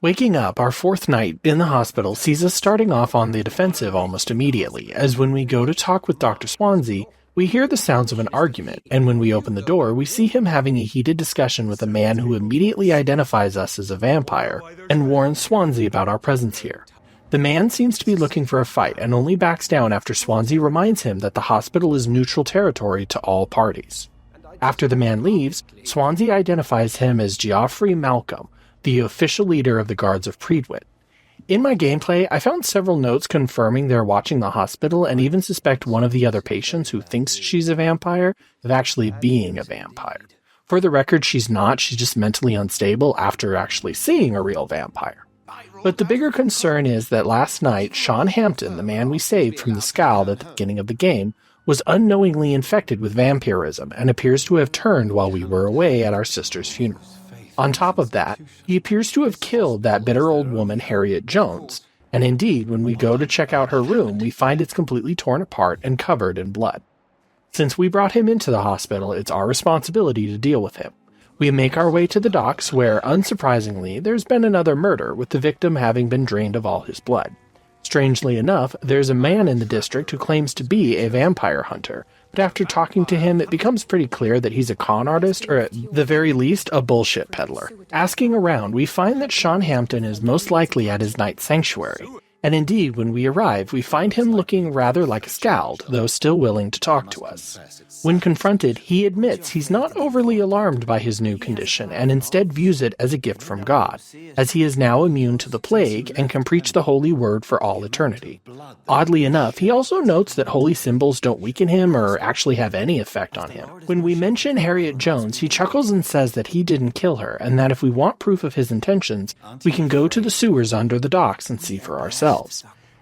Waking up, our fourth night in the hospital sees us starting off on the defensive almost immediately, as when we go to talk with Dr. Swansea, we hear the sounds of an argument, and when we open the door, we see him having a heated discussion with a man who immediately identifies us as a vampire and warns Swansea about our presence here. The man seems to be looking for a fight and only backs down after Swansea reminds him that the hospital is neutral territory to all parties. After the man leaves, Swansea identifies him as Geoffrey Malcolm, the official leader of the Guards of Prydwen. In my gameplay, I found several notes confirming they're watching the hospital and even suspect one of the other patients who thinks she's a vampire of actually being a vampire. For the record, she's not, she's just mentally unstable after actually seeing a real vampire. But the bigger concern is that last night, Sean Hampton, the man we saved from the Scald at the beginning of the game, was unknowingly infected with vampirism and appears to have turned while we were away at our sister's funeral. On top of that, he appears to have killed that bitter old woman Harriet Jones, and indeed, when we go to check out her room, we find it's completely torn apart and covered in blood. Since we brought him into the hospital, it's our responsibility to deal with him. We make our way to the docks where, unsurprisingly, there's been another murder, with the victim having been drained of all his blood. Strangely enough, there's a man in the district who claims to be a vampire hunter, but after talking to him, it becomes pretty clear that he's a con artist, or at the very least, a bullshit peddler. Asking around, we find that Sean Hampton is most likely at his night sanctuary, and indeed, when we arrive, we find him looking rather like a Scald, though still willing to talk to us. When confronted, he admits he's not overly alarmed by his new condition, and instead views it as a gift from God, as he is now immune to the plague and can preach the holy word for all eternity. Oddly enough, he also notes that holy symbols don't weaken him or actually have any effect on him. When we mention Harriet Jones, he chuckles and says that he didn't kill her, and that if we want proof of his intentions, we can go to the sewers under the docks and see for ourselves.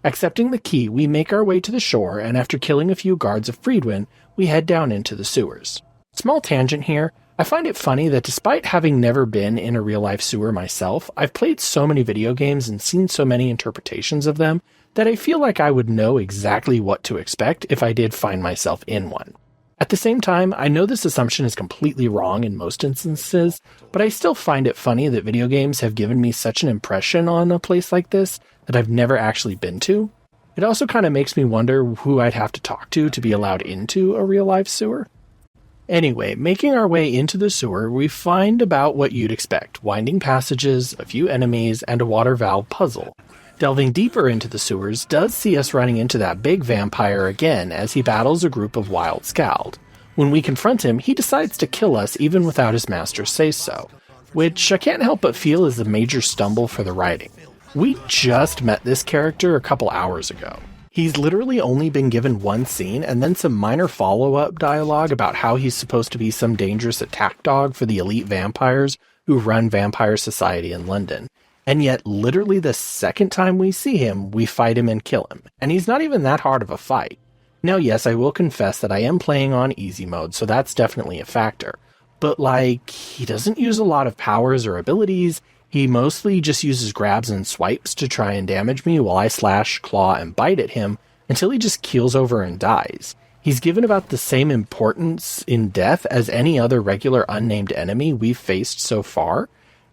Accepting the key, we make our way to the shore, and after killing a few guards of Prydwen, we head down into the sewers. Small tangent here, I find it funny that despite having never been in a real-life sewer myself, I've played so many video games and seen so many interpretations of them that I feel like I would know exactly what to expect if I did find myself in one. At the same time, I know this assumption is completely wrong in most instances, but I still find it funny that video games have given me such an impression on a place like this that I've never actually been to. It also kind of makes me wonder who I'd have to talk to be allowed into a real-life sewer. Anyway, making our way into the sewer, we find about what you'd expect: winding passages, a few enemies, and a water valve puzzle. Delving deeper into the sewers does see us running into that big vampire again as he battles a group of wild Scald. When we confront him, he decides to kill us even without his master say so, which I can't help but feel is a major stumble for the writing. We just met this character a couple hours ago. He's literally only been given one scene and then some minor follow-up dialogue about how he's supposed to be some dangerous attack dog for the elite vampires who run Vampire Society in London. And yet, literally the second time we see him, we fight him and kill him. And he's not even that hard of a fight. Now yes, I will confess that I am playing on easy mode, so that's definitely a factor. But he doesn't use a lot of powers or abilities. He mostly just uses grabs and swipes to try and damage me while I slash, claw, and bite at him until he just keels over and dies. He's given about the same importance in death as any other regular unnamed enemy we've faced so far,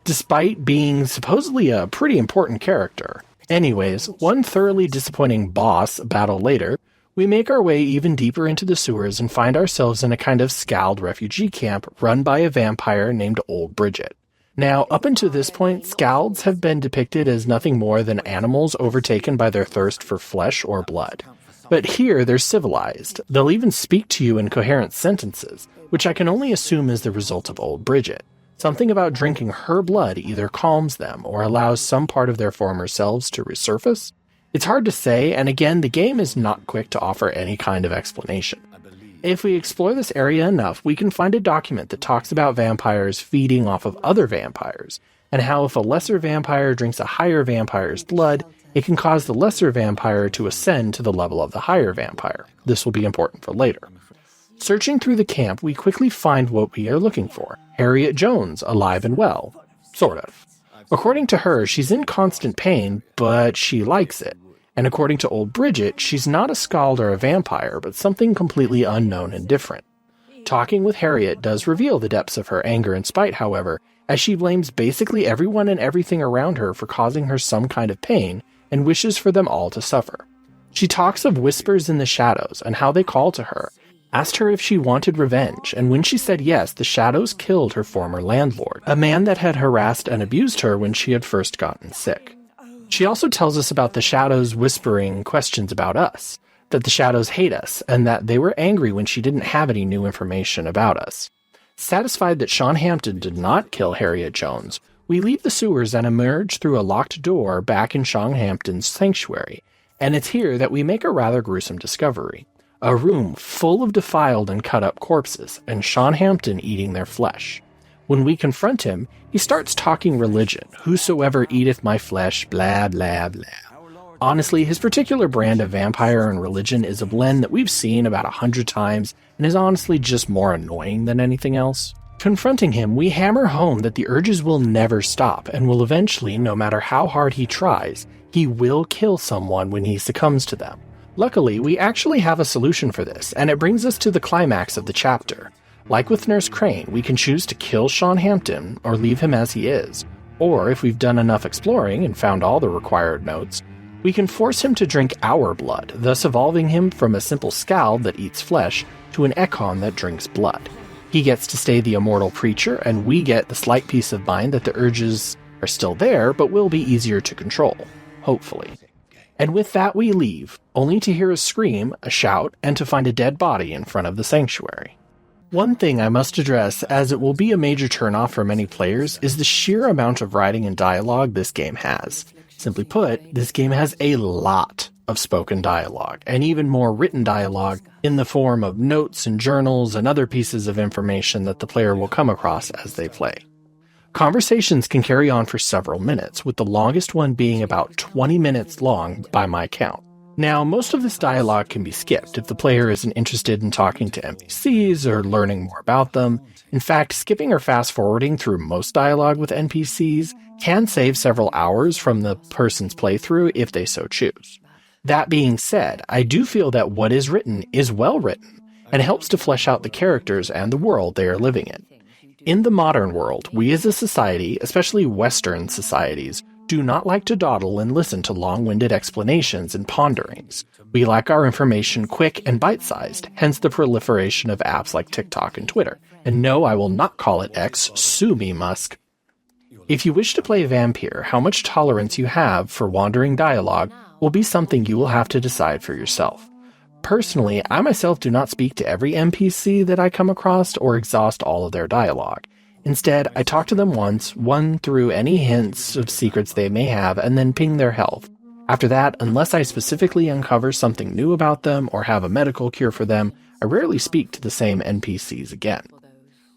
despite being supposedly a pretty important character. Anyways, one thoroughly disappointing boss battle later, we make our way even deeper into the sewers and find ourselves in a kind of scowled refugee camp run by a vampire named Old Bridget. Now, up until this point, scowleds have been depicted as nothing more than animals overtaken by their thirst for flesh or blood. But here, they're civilized. They'll even speak to you in coherent sentences, which I can only assume is the result of Old Bridget. Something about drinking her blood either calms them or allows some part of their former selves to resurface. It's hard to say, and again, the game is not quick to offer any kind of explanation. If we explore this area enough, we can find a document that talks about vampires feeding off of other vampires, and how if a lesser vampire drinks a higher vampire's blood, it can cause the lesser vampire to ascend to the level of the higher vampire. This will be important for later. Searching through the camp, we quickly find what we are looking for. Harriet Jones, alive and well. Sort of. According to her, she's in constant pain, but she likes it. And according to Old Bridget, she's not a skald or a vampire, but something completely unknown and different. Talking with Harriet does reveal the depths of her anger and spite, however, as she blames basically everyone and everything around her for causing her some kind of pain, and wishes for them all to suffer. She talks of whispers in the shadows and how they call to her, asked her if she wanted revenge, and when she said yes, the shadows killed her former landlord, a man that had harassed and abused her when she had first gotten sick. She also tells us about the shadows whispering questions about us, that the shadows hate us, and that they were angry when she didn't have any new information about us. Satisfied that Sean Hampton did not kill Harriet Jones, we leave the sewers and emerge through a locked door back in Sean Hampton's sanctuary, and it's here that we make a rather gruesome discovery. A room full of defiled and cut-up corpses, and Sean Hampton eating their flesh. When we confront him, he starts talking religion. Whosoever eateth my flesh, blah, blah, blah. Honestly, his particular brand of vampire and religion is a blend that we've seen about 100 times and is honestly just more annoying than anything else. Confronting him, we hammer home that the urges will never stop and will eventually, no matter how hard he tries, he will kill someone when he succumbs to them. Luckily, we actually have a solution for this, and it brings us to the climax of the chapter. Like with Nurse Crane, we can choose to kill Sean Hampton or leave him as he is, or if we've done enough exploring and found all the required notes, we can force him to drink our blood, thus evolving him from a simple skald that eats flesh to an Ekon that drinks blood. He gets to stay the immortal preacher, and we get the slight peace of mind that the urges are still there, but will be easier to control, hopefully. And with that we leave, only to hear a scream, a shout, and to find a dead body in front of the sanctuary. One thing I must address, as it will be a major turnoff for many players, is the sheer amount of writing and dialogue this game has. Simply put, this game has a lot of spoken dialogue, and even more written dialogue in the form of notes and journals and other pieces of information that the player will come across as they play. Conversations can carry on for several minutes, with the longest one being about 20 minutes long by my count. Now, most of this dialogue can be skipped if the player isn't interested in talking to NPCs or learning more about them. In fact, skipping or fast-forwarding through most dialogue with NPCs can save several hours from the person's playthrough if they so choose. That being said, I do feel that what is written is well written, and helps to flesh out the characters and the world they are living in. In the modern world, we as a society, especially Western societies, do not like to dawdle and listen to long-winded explanations and ponderings. We like our information quick and bite-sized, hence the proliferation of apps like TikTok and Twitter. And no, I will not call it X, sue me, Musk. If you wish to play Vampyre, how much tolerance you have for wandering dialogue will be something you will have to decide for yourself. Personally, I myself do not speak to every NPC that I come across or exhaust all of their dialogue. Instead, I talk to them once, run through any hints of secrets they may have, and then ping their health. After that, unless I specifically uncover something new about them or have a medical cure for them, I rarely speak to the same NPCs again.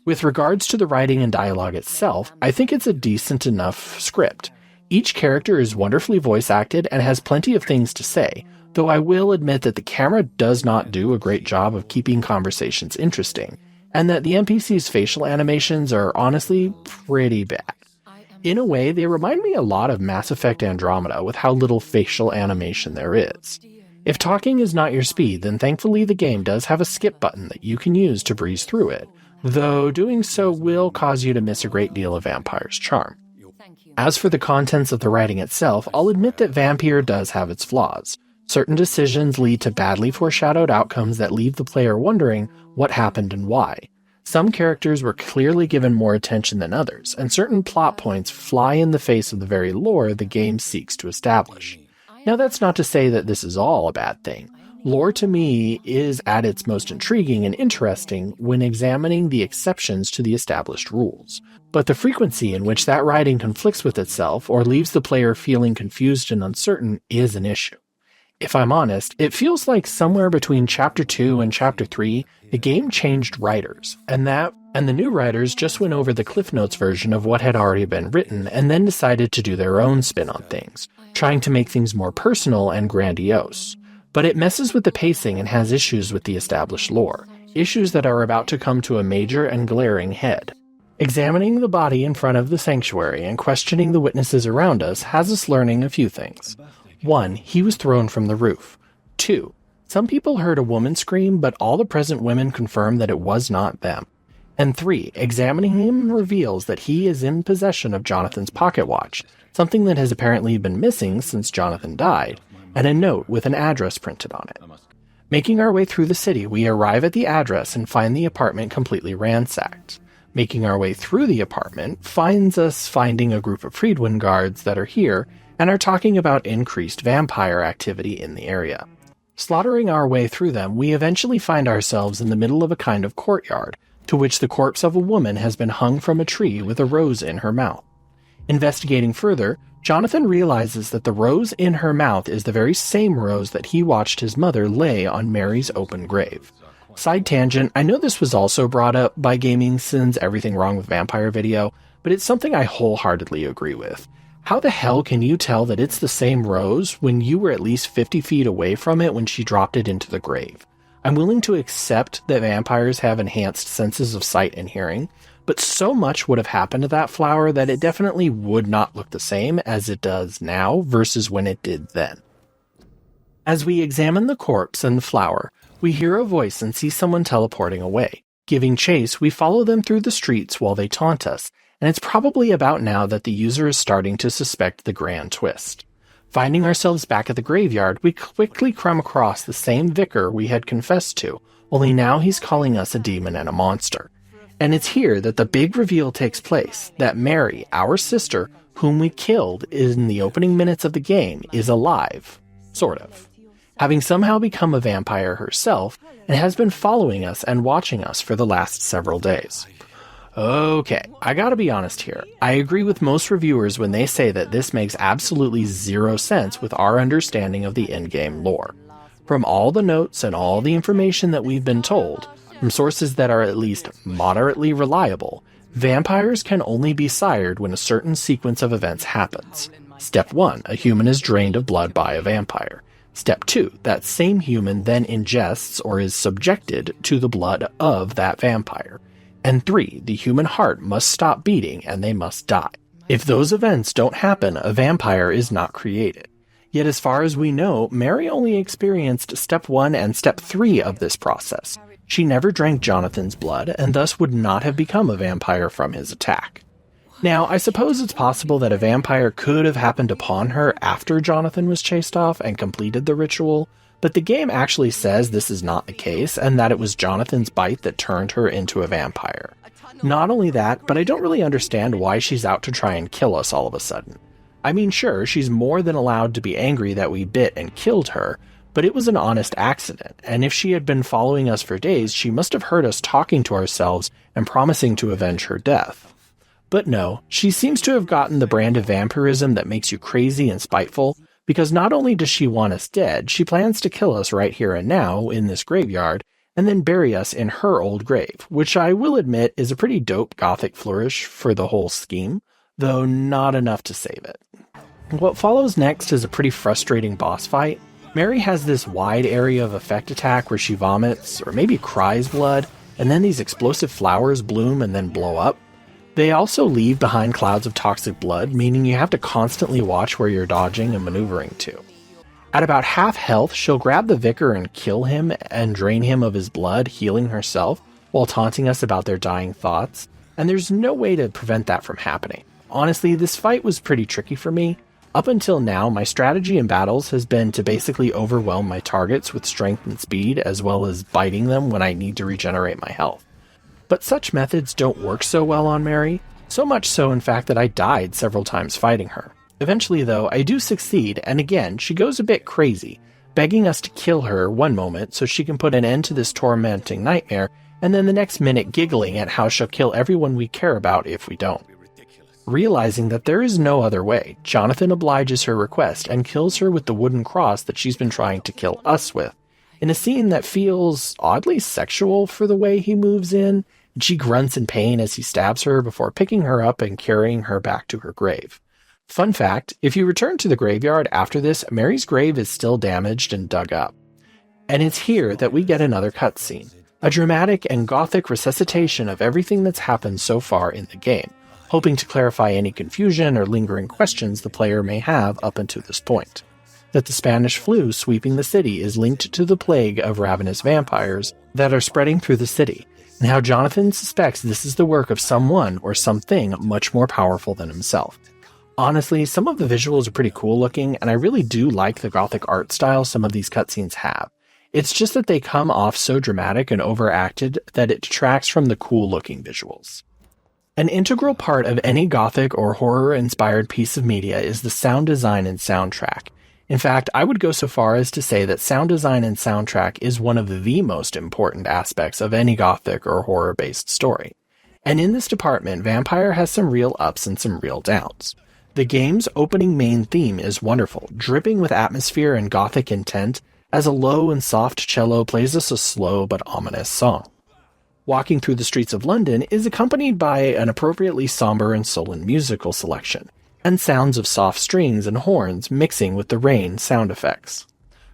With regards to the writing and dialogue itself, I think it's a decent enough script. Each character is wonderfully voice acted and has plenty of things to say, though I will admit that the camera does not do a great job of keeping conversations interesting, and that the NPCs' facial animations are honestly pretty bad. In a way, they remind me a lot of Mass Effect Andromeda with how little facial animation there is. If talking is not your speed, then thankfully the game does have a skip button that you can use to breeze through it, though doing so will cause you to miss a great deal of Vampyre's charm. As for the contents of the writing itself, I'll admit that Vampyre does have its flaws. Certain decisions lead to badly foreshadowed outcomes that leave the player wondering what happened and why. Some characters were clearly given more attention than others, and certain plot points fly in the face of the very lore the game seeks to establish. Now that's not to say that this is all a bad thing. Lore to me is at its most intriguing and interesting when examining the exceptions to the established rules. But the frequency in which that writing conflicts with itself or leaves the player feeling confused and uncertain is an issue. If I'm honest, it feels like somewhere between Chapter 2 and Chapter 3, the game changed writers, and the new writers just went over the Cliff Notes version of what had already been written and then decided to do their own spin on things, trying to make things more personal and grandiose. But it messes with the pacing and has issues with the established lore, issues that are about to come to a major and glaring head. Examining the body in front of the sanctuary and questioning the witnesses around us has us learning a few things. 1. He was thrown from the roof. 2. Some people heard a woman scream, but all the present women confirm that it was not them. And 3. Examining him reveals that he is in possession of Jonathan's pocket watch, something that has apparently been missing since Jonathan died, and a note with an address printed on it. Making our way through the city, we arrive at the address and find the apartment completely ransacked. Making our way through the apartment finds us finding a group of Friedwin guards that are here and are talking about increased vampire activity in the area. Slaughtering our way through them, we eventually find ourselves in the middle of a kind of courtyard, to which the corpse of a woman has been hung from a tree with a rose in her mouth. Investigating further, Jonathan realizes that the rose in her mouth is the very same rose that he watched his mother lay on Mary's open grave. Side tangent, I know this was also brought up by Gamingsin's Everything Wrong with Vampire video, but it's something I wholeheartedly agree with. How the hell can you tell that it's the same rose when you were at least 50 feet away from it when she dropped it into the grave? I'm willing to accept that vampires have enhanced senses of sight and hearing, but so much would have happened to that flower that it definitely would not look the same as it does now versus when it did then. As we examine the corpse and the flower, we hear a voice and see someone teleporting away. Giving chase, we follow them through the streets while they taunt us, and it's probably about now that the user is starting to suspect the grand twist. Finding ourselves back at the graveyard, we quickly come across the same vicar we had confessed to, only now he's calling us a demon and a monster. And it's here that the big reveal takes place, that Mary, our sister, whom we killed in the opening minutes of the game, is alive. Sort of. Having somehow become a vampire herself, and has been following us and watching us for the last several days. Okay, I gotta be honest here. I agree with most reviewers when they say that this makes absolutely zero sense with our understanding of the in-game lore. From all the notes and all the information that we've been told, from sources that are at least moderately reliable, vampires can only be sired when a certain sequence of events happens. Step 1, a human is drained of blood by a vampire. Step 2, that same human then ingests or is subjected to the blood of that vampire. And 3, the human heart must stop beating and they must die. If those events don't happen, a vampire is not created. Yet as far as we know, Mary only experienced Step 1 and Step 3 of this process. She never drank Jonathan's blood and thus would not have become a vampire from his attack. Now, I suppose it's possible that a vampire could have happened upon her after Jonathan was chased off and completed the ritual, but the game actually says this is not the case and that it was Jonathan's bite that turned her into a vampire. Not only that, but I don't really understand why she's out to try and kill us all of a sudden. I mean, sure, she's more than allowed to be angry that we bit and killed her, but it was an honest accident, and if she had been following us for days, she must have heard us talking to ourselves and promising to avenge her death. But no, she seems to have gotten the brand of vampirism that makes you crazy and spiteful, because not only does she want us dead, she plans to kill us right here and now in this graveyard, and then bury us in her old grave, which I will admit is a pretty dope gothic flourish for the whole scheme, though not enough to save it. What follows next is a pretty frustrating boss fight. Mary has this wide area of effect attack where she vomits, or maybe cries blood, and then these explosive flowers bloom and then blow up. They also leave behind clouds of toxic blood, meaning you have to constantly watch where you're dodging and maneuvering to. At about half health, she'll grab the vicar and kill him and drain him of his blood, healing herself, while taunting us about their dying thoughts, and there's no way to prevent that from happening. Honestly, this fight was pretty tricky for me. Up until now, my strategy in battles has been to basically overwhelm my targets with strength and speed, as well as biting them when I need to regenerate my health. But such methods don't work so well on Mary, so much so in fact that I died several times fighting her. Eventually though, I do succeed, and again, she goes a bit crazy, begging us to kill her one moment so she can put an end to this tormenting nightmare, and then the next minute giggling at how she'll kill everyone we care about if we don't. Realizing that there is no other way, Jonathan obliges her request and kills her with the wooden cross that she's been trying to kill us with, in a scene that feels oddly sexual for the way he moves in, and she grunts in pain as he stabs her before picking her up and carrying her back to her grave. Fun fact, if you return to the graveyard after this, Mary's grave is still damaged and dug up. And it's here that we get another cutscene, a dramatic and gothic resuscitation of everything that's happened so far in the game, hoping to clarify any confusion or lingering questions the player may have up until this point. That the Spanish flu sweeping the city is linked to the plague of ravenous vampires that are spreading through the city, and how Jonathan suspects this is the work of someone or something much more powerful than himself. Honestly, some of the visuals are pretty cool looking, and I really do like the gothic art style some of these cutscenes have. It's just that they come off so dramatic and overacted that it detracts from the cool looking visuals. An integral part of any gothic or horror-inspired piece of media is the sound design and soundtrack. In fact, I would go so far as to say that sound design and soundtrack is one of the most important aspects of any gothic or horror-based story. And in this department, Vampyre has some real ups and some real downs. The game's opening main theme is wonderful, dripping with atmosphere and gothic intent, as a low and soft cello plays us a slow but ominous song. Walking through the streets of London is accompanied by an appropriately somber and sullen musical selection, and sounds of soft strings and horns mixing with the rain sound effects.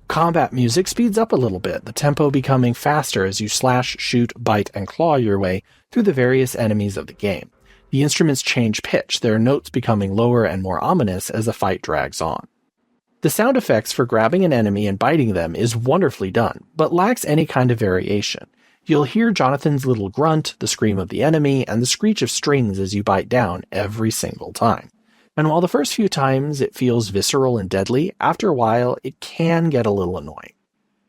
Combat music speeds up a little bit, the tempo becoming faster as you slash, shoot, bite, and claw your way through the various enemies of the game. The instruments change pitch, their notes becoming lower and more ominous as the fight drags on. The sound effects for grabbing an enemy and biting them is wonderfully done, but lacks any kind of variation. You'll hear Jonathan's little grunt, the scream of the enemy, and the screech of strings as you bite down every single time. And while the first few times it feels visceral and deadly, after a while it can get a little annoying.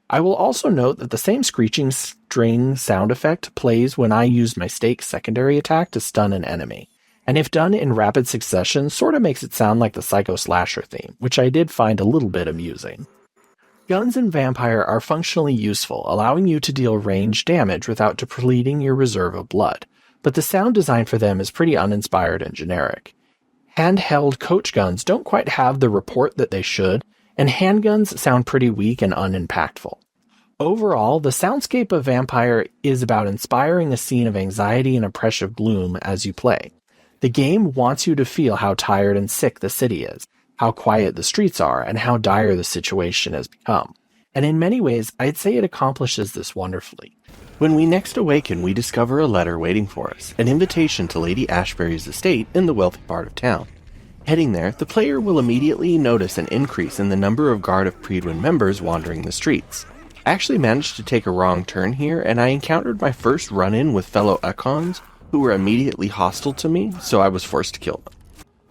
I will also note that the same screeching string sound effect plays when I use my stake secondary attack to stun an enemy, and if done in rapid succession sort of makes it sound like the Psycho Slasher theme, which I did find a little bit amusing. Guns in Vampyre are functionally useful, allowing you to deal range damage without depleting your reserve of blood, but the sound design for them is pretty uninspired and generic. Handheld coach guns don't quite have the report that they should, and handguns sound pretty weak and unimpactful. Overall, the soundscape of Vampyre is about inspiring a scene of anxiety and oppressive gloom as you play. The game wants you to feel how tired and sick the city is, how quiet the streets are, and how dire the situation has become. And in many ways, I'd say it accomplishes this wonderfully. When we next awaken, we discover a letter waiting for us, an invitation to Lady Ashbury's estate in the wealthy part of town. Heading there, the player will immediately notice an increase in the number of Guard of Prydwen members wandering the streets. I actually managed to take a wrong turn here, and I encountered my first run-in with fellow Ekons, who were immediately hostile to me, so I was forced to kill them.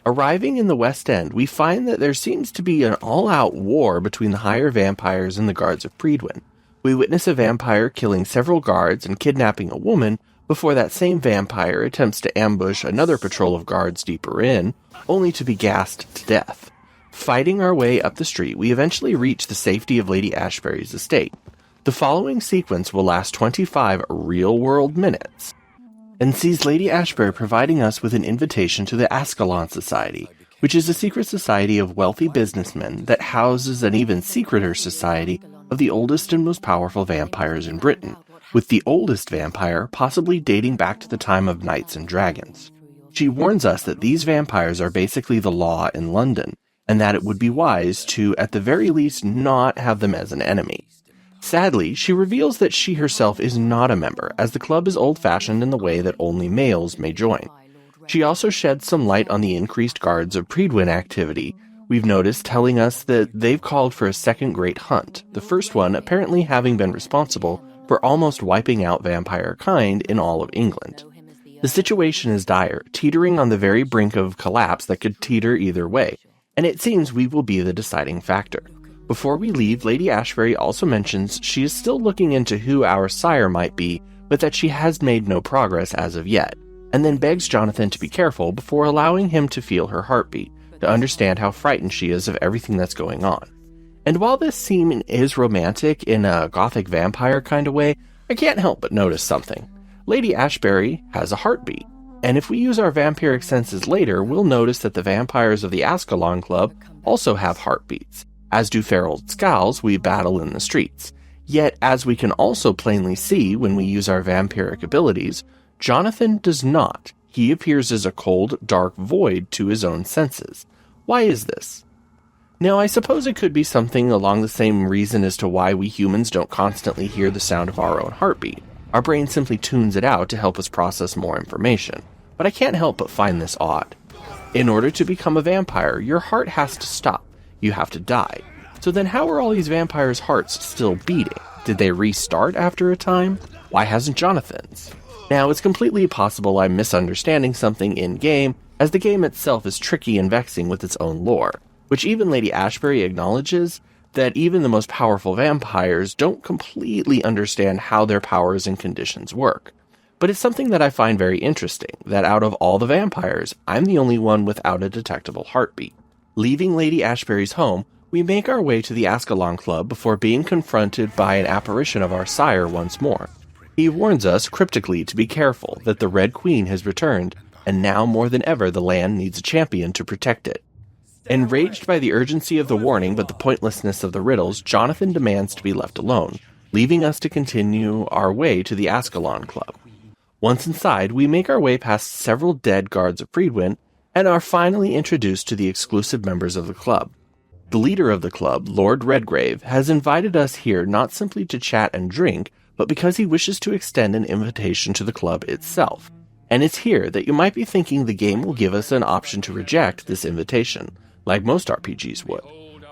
Arriving in the West End, we find that there seems to be an all-out war between the higher vampires and the Guards of Prydwen. We witness a vampire killing several guards and kidnapping a woman before that same vampire attempts to ambush another patrol of guards deeper in, only to be gassed to death. Fighting our way up the street, we eventually reach the safety of Lady Ashbury's estate. The following sequence will last 25 real-world minutes, and sees Lady Ashbury providing us with an invitation to the Ascalon Society, which is a secret society of wealthy businessmen that houses an even secreter society of the oldest and most powerful vampires in Britain, with the oldest vampire possibly dating back to the time of knights and dragons. She warns us that these vampires are basically the law in London, and that it would be wise to, at the very least, not have them as an enemy. Sadly, she reveals that she herself is not a member, as the club is old-fashioned in the way that only males may join. She also sheds some light on the increased Guards of Prydwen activity, we've noticed telling us that they've called for a second great hunt, the first one apparently having been responsible for almost wiping out vampire kind in all of England. The situation is dire, teetering on the very brink of collapse that could teeter either way, and it seems we will be the deciding factor. Before we leave, Lady Ashbury also mentions she is still looking into who our sire might be, but that she has made no progress as of yet, and then begs Jonathan to be careful before allowing him to feel her heartbeat, to understand how frightened she is of everything that's going on. And while this scene is romantic in a gothic vampire kind of way, I can't help but notice something. Lady Ashbury has a heartbeat, and if we use our vampiric senses later, we'll notice that the vampires of the Ascalon Club also have heartbeats, as do feral skulls we battle in the streets. Yet, as we can also plainly see when we use our vampiric abilities, Jonathan does not. He appears as a cold, dark void to his own senses. Why is this? Now, I suppose it could be something along the same reason as to why we humans don't constantly hear the sound of our own heartbeat. Our brain simply tunes it out to help us process more information. But I can't help but find this odd. In order to become a vampire, your heart has to stop. You have to die. So then how are all these vampires' hearts still beating? Did they restart after a time? Why hasn't Jonathan's? Now, it's completely possible I'm misunderstanding something in-game, as the game itself is tricky and vexing with its own lore, which even Lady Ashbury acknowledges that even the most powerful vampires don't completely understand how their powers and conditions work. But it's something that I find very interesting, that out of all the vampires, I'm the only one without a detectable heartbeat. Leaving Lady Ashbury's home, we make our way to the Ascalon Club before being confronted by an apparition of our sire once more. He warns us cryptically to be careful, that the Red Queen has returned, and now more than ever the land needs a champion to protect it. Enraged by the urgency of the warning but the pointlessness of the riddles, Jonathan demands to be left alone, leaving us to continue our way to the Ascalon Club. Once inside, we make our way past several dead guards of Friedwin, and are finally introduced to the exclusive members of the club. The leader of the club, Lord Redgrave, has invited us here not simply to chat and drink, but because he wishes to extend an invitation to the club itself. And it's here that you might be thinking the game will give us an option to reject this invitation, like most RPGs would.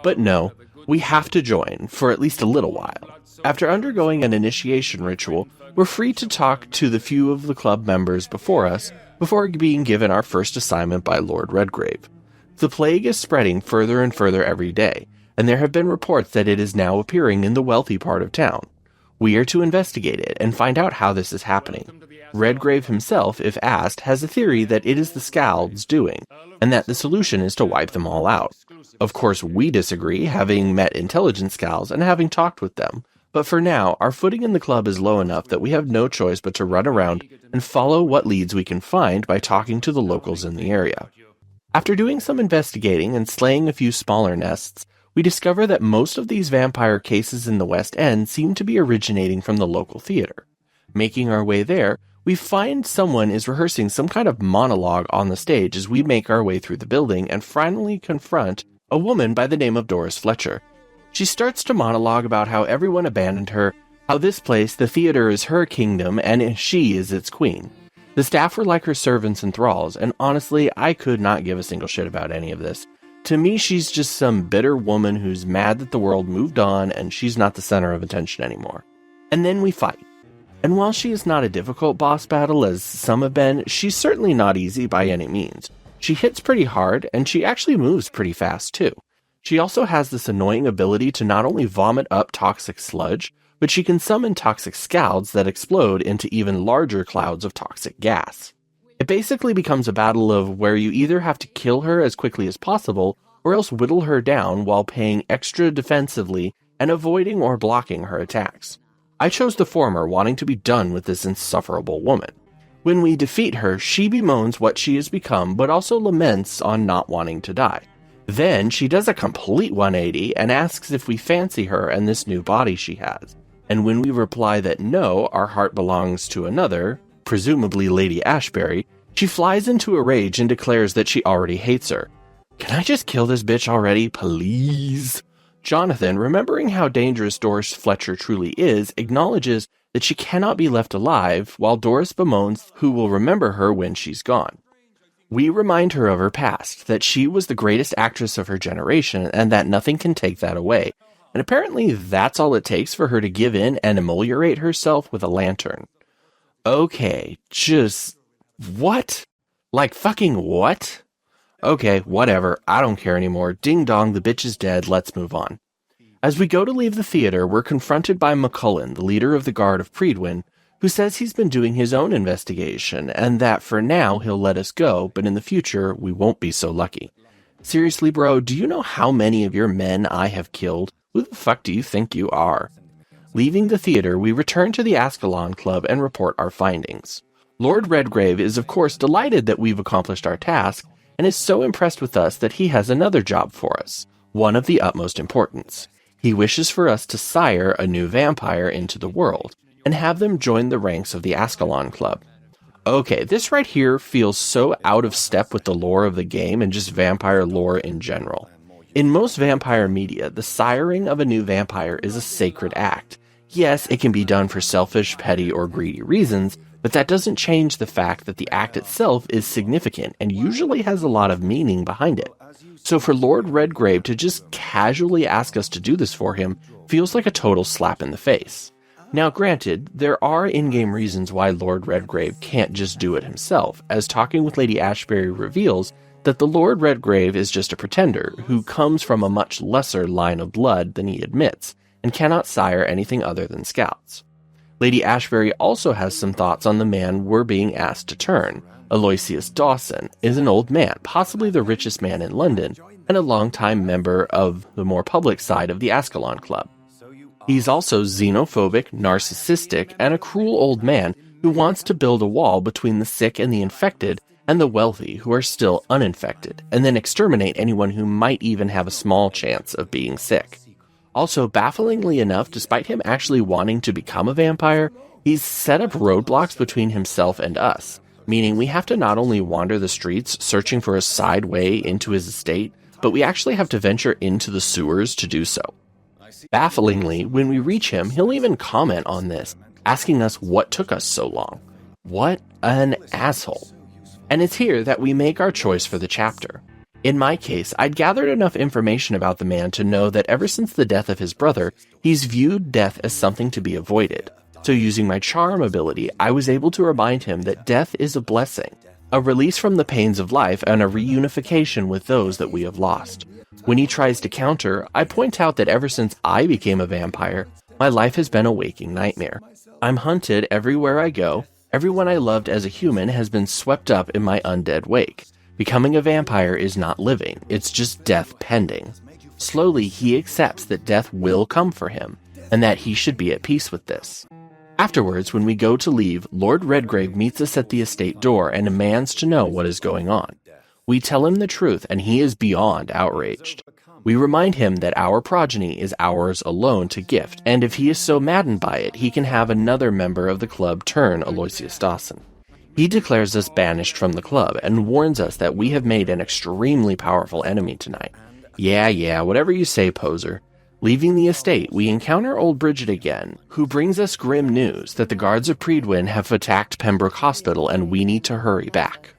But no, we have to join, for at least a little while. After undergoing an initiation ritual, we're free to talk to the few of the club members before us, before being given our first assignment by Lord Redgrave. The plague is spreading further and further every day, and there have been reports that it is now appearing in the wealthy part of town. We are to investigate it and find out how this is happening. Redgrave himself, if asked, has a theory that it is the Scalds doing, and that the solution is to wipe them all out. Of course, we disagree, having met intelligent Scalds and having talked with them, but for now, our footing in the club is low enough that we have no choice but to run around and follow what leads we can find by talking to the locals in the area. After doing some investigating and slaying a few smaller nests, we discover that most of these vampire cases in the West End seem to be originating from the local theater. Making our way there, we find someone is rehearsing some kind of monologue on the stage as we make our way through the building and finally confront a woman by the name of Doris Fletcher. She starts to monologue about how everyone abandoned her, how this place, the theater, is her kingdom and she is its queen. The staff were like her servants and thralls, and honestly, I could not give a single shit about any of this. To me, she's just some bitter woman who's mad that the world moved on and she's not the center of attention anymore. And then we fight. And while she is not a difficult boss battle as some have been, she's certainly not easy by any means. She hits pretty hard, and she actually moves pretty fast too. She also has this annoying ability to not only vomit up toxic sludge, but she can summon toxic scalds that explode into even larger clouds of toxic gas. It basically becomes a battle of where you either have to kill her as quickly as possible, or else whittle her down while paying extra defensively and avoiding or blocking her attacks. I chose the former, wanting to be done with this insufferable woman. When we defeat her, she bemoans what she has become, but also laments on not wanting to die. Then she does a complete 180 and asks if we fancy her and this new body she has. And when we reply that no, our heart belongs to another, presumably Lady Ashbury, she flies into a rage and declares that she already hates her. Can I just kill this bitch already, please? Jonathan, remembering how dangerous Doris Fletcher truly is, acknowledges that she cannot be left alive, while Doris bemoans who will remember her when she's gone. We remind her of her past, that she was the greatest actress of her generation, and that nothing can take that away. And apparently that's all it takes for her to give in and ameliorate herself with a lantern. Okay, just... what? Like fucking what? Okay, whatever, I don't care anymore. Ding dong, the bitch is dead, let's move on. As we go to leave the theater, we're confronted by McCullen, the leader of the Guard of Predwin, who says he's been doing his own investigation, and that for now he'll let us go, but in the future we won't be so lucky. Seriously, bro, do you know how many of your men I have killed? Who the fuck do you think you are? Leaving the theater, we return to the Ascalon Club and report our findings. Lord Redgrave is of course delighted that we've accomplished our task, and is so impressed with us that he has another job for us, one of the utmost importance. He wishes for us to sire a new vampire into the world, and have them join the ranks of the Ascalon Club. Okay, this right here feels so out of step with the lore of the game and just vampire lore in general. In most vampire media, the siring of a new vampire is a sacred act. Yes, it can be done for selfish, petty, or greedy reasons, but that doesn't change the fact that the act itself is significant and usually has a lot of meaning behind it. So for Lord Redgrave to just casually ask us to do this for him feels like a total slap in the face. Now granted, there are in-game reasons why Lord Redgrave can't just do it himself, as talking with Lady Ashbury reveals that the Lord Redgrave is just a pretender who comes from a much lesser line of blood than he admits, and cannot sire anything other than scouts. Lady Ashbury also has some thoughts on the man we're being asked to turn. Aloysius Dawson is an old man, possibly the richest man in London, and a longtime member of the more public side of the Ascalon Club. He's also xenophobic, narcissistic, and a cruel old man who wants to build a wall between the sick and the infected, and the wealthy who are still uninfected, and then exterminate anyone who might even have a small chance of being sick. Also, bafflingly enough, despite him actually wanting to become a vampire, he's set up roadblocks between himself and us, meaning we have to not only wander the streets searching for a side way into his estate, but we actually have to venture into the sewers to do so. Bafflingly, when we reach him, he'll even comment on this, asking us what took us so long. What an asshole. And it's here that we make our choice for the chapter. In my case, I'd gathered enough information about the man to know that ever since the death of his brother, he's viewed death as something to be avoided. So using my charm ability, I was able to remind him that death is a blessing, a release from the pains of life and a reunification with those that we have lost. When he tries to counter, I point out that ever since I became a vampire, my life has been a waking nightmare. I'm hunted everywhere I go. Everyone I loved as a human has been swept up in my undead wake. Becoming a vampire is not living, it's just death pending. Slowly, he accepts that death will come for him, and that he should be at peace with this. Afterwards, when we go to leave, Lord Redgrave meets us at the estate door and demands to know what is going on. We tell him the truth, and he is beyond outraged. We remind him that our progeny is ours alone to gift, and if he is so maddened by it, he can have another member of the club turn Aloysius Dawson. He declares us banished from the club, and warns us that we have made an extremely powerful enemy tonight. Yeah, whatever you say, poser. Leaving the estate, we encounter old Bridget again, who brings us grim news that the guards of Predwin have attacked Pembroke Hospital and we need to hurry back.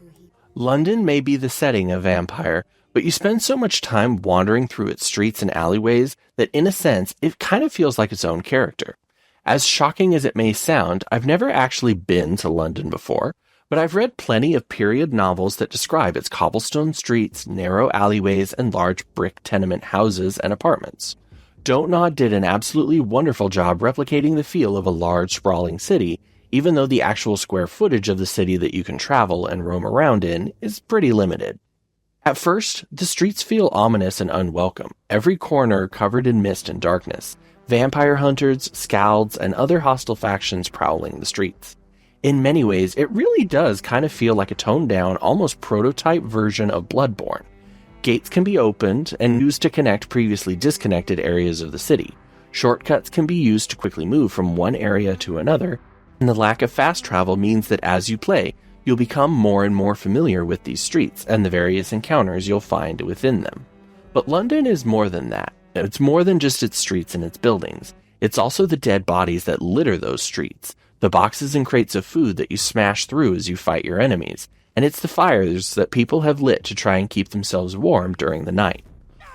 London may be the setting of Vampire, but you spend so much time wandering through its streets and alleyways that in a sense, it kind of feels like its own character. As shocking as it may sound, I've never actually been to London before, but I've read plenty of period novels that describe its cobblestone streets, narrow alleyways, and large brick tenement houses and apartments. DontNods did an absolutely wonderful job replicating the feel of a large, sprawling city, even though the actual square footage of the city that you can travel and roam around in is pretty limited. At first, the streets feel ominous and unwelcome, every corner covered in mist and darkness, vampire hunters, scalds, and other hostile factions prowling the streets. In many ways, it really does kind of feel like a toned-down, almost prototype version of Bloodborne. Gates can be opened and used to connect previously disconnected areas of the city. Shortcuts can be used to quickly move from one area to another, and the lack of fast travel means that as you play, you'll become more and more familiar with these streets and the various encounters you'll find within them. But London is more than that. It's more than just its streets and its buildings. It's also the dead bodies that litter those streets, the boxes and crates of food that you smash through as you fight your enemies, and it's the fires that people have lit to try and keep themselves warm during the night.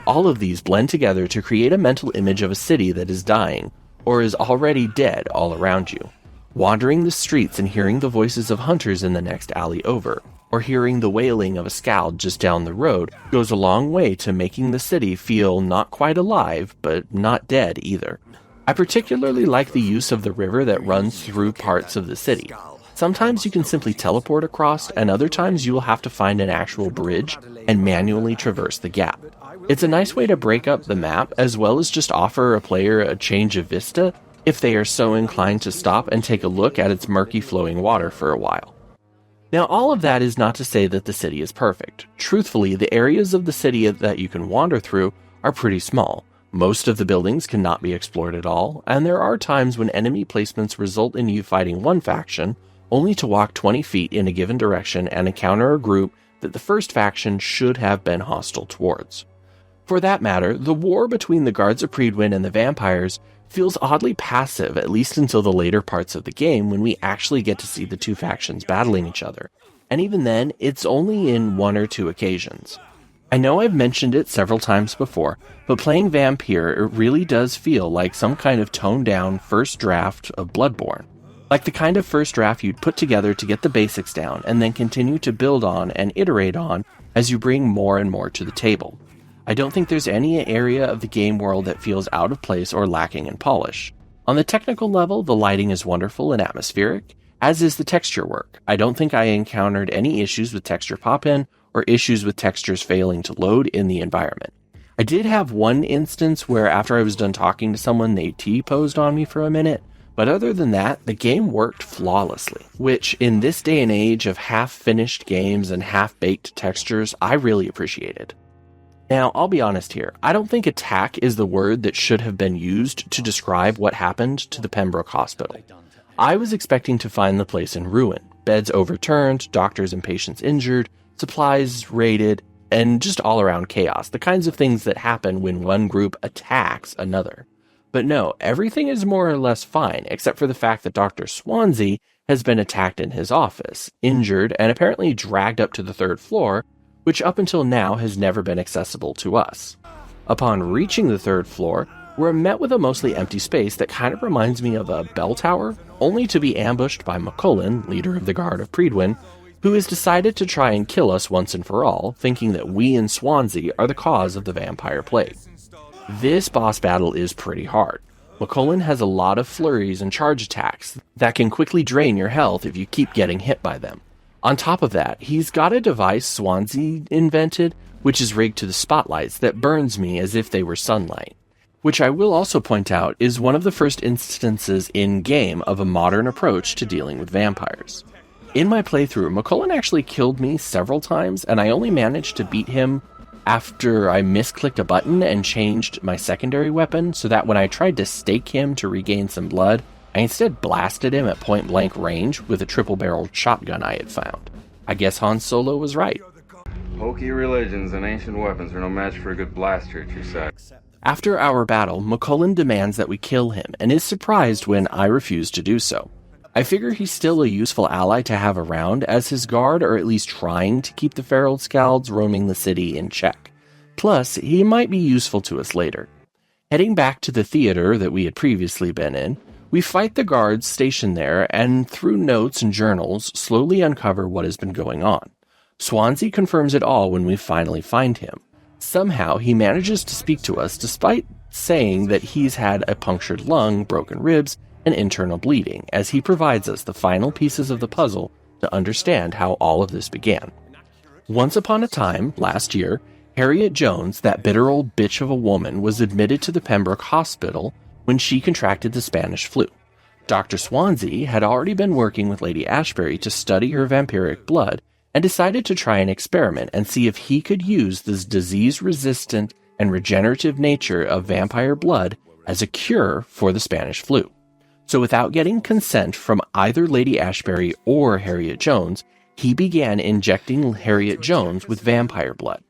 All of these blend together to create a mental image of a city that is dying, or is already dead all around you. Wandering the streets and hearing the voices of hunters in the next alley over, or hearing the wailing of a scald just down the road, goes a long way to making the city feel not quite alive, but not dead either. I particularly like the use of the river that runs through parts of the city. Sometimes you can simply teleport across, and other times you will have to find an actual bridge and manually traverse the gap. It's a nice way to break up the map, as well as just offer a player a change of vista if they are so inclined to stop and take a look at its murky flowing water for a while. Now, all of that is not to say that the city is perfect. Truthfully, the areas of the city that you can wander through are pretty small. Most of the buildings cannot be explored at all, and there are times when enemy placements result in you fighting one faction, only to walk 20 feet in a given direction and encounter a group that the first faction should have been hostile towards. For that matter, the war between the Guards of Pridwen and the Vampires feels oddly passive, at least until the later parts of the game when we actually get to see the two factions battling each other. And even then, it's only in one or two occasions. I know I've mentioned it several times before, but playing Vampyre, it really does feel like some kind of toned-down first draft of Bloodborne. Like the kind of first draft you'd put together to get the basics down, and then continue to build on and iterate on as you bring more and more to the table. I don't think there's any area of the game world that feels out of place or lacking in polish. On the technical level, the lighting is wonderful and atmospheric, as is the texture work. I don't think I encountered any issues with texture pop-in or issues with textures failing to load in the environment. I did have one instance where after I was done talking to someone, they T-posed on me for a minute, but other than that, the game worked flawlessly, which in this day and age of half-finished games and half-baked textures, I really appreciated. Now, I'll be honest here, I don't think attack is the word that should have been used to describe what happened to the Pembroke Hospital. I was expecting to find the place in ruin, beds overturned, doctors and patients injured, supplies raided, and just all-around chaos, the kinds of things that happen when one group attacks another. But no, everything is more or less fine, except for the fact that Dr. Swansea has been attacked in his office, injured, and apparently dragged up to the 3rd floor, which up until now has never been accessible to us. Upon reaching the 3rd floor, we're met with a mostly empty space that kind of reminds me of a bell tower, only to be ambushed by McCullen, leader of the Guard of Pridwen, who has decided to try and kill us once and for all, thinking that we in Swansea are the cause of the vampire plague. This boss battle is pretty hard. McCullen has a lot of flurries and charge attacks that can quickly drain your health if you keep getting hit by them. On top of that, he's got a device Swansea invented, which is rigged to the spotlights that burns me as if they were sunlight. Which I will also point out is one of the first instances in-game of a modern approach to dealing with vampires. In my playthrough, McCullen actually killed me several times, and I only managed to beat him after I misclicked a button and changed my secondary weapon, so that when I tried to stake him to regain some blood, I instead blasted him at point-blank range with a triple-barreled shotgun I had found. I guess Han Solo was right. Hokey religions and ancient weapons are no match for a good blaster at your side. After our battle, McCullen demands that we kill him, and is surprised when I refuse to do so. I figure he's still a useful ally to have around, as his guard are at least trying to keep the feral scalds roaming the city in check. Plus, he might be useful to us later. Heading back to the theater that we had previously been in, we fight the guards stationed there, and through notes and journals, slowly uncover what has been going on. Swansea confirms it all when we finally find him. Somehow, he manages to speak to us despite saying that he's had a punctured lung, broken ribs, and internal bleeding, as he provides us the final pieces of the puzzle to understand how all of this began. Once upon a time, last year, Harriet Jones, that bitter old bitch of a woman, was admitted to the Pembroke Hospital when she contracted the Spanish flu. Dr. Swansea had already been working with Lady Ashbury to study her vampiric blood, and decided to try an experiment and see if he could use this disease-resistant and regenerative nature of vampire blood as a cure for the Spanish flu. So without getting consent from either Lady Ashbury or Harriet Jones, he began injecting Harriet Jones with vampire blood.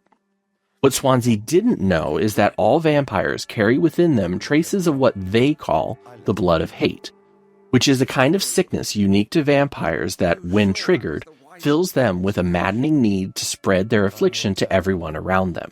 What Swansea didn't know is that all vampires carry within them traces of what they call the blood of hate, which is a kind of sickness unique to vampires that, when triggered, fills them with a maddening need to spread their affliction to everyone around them.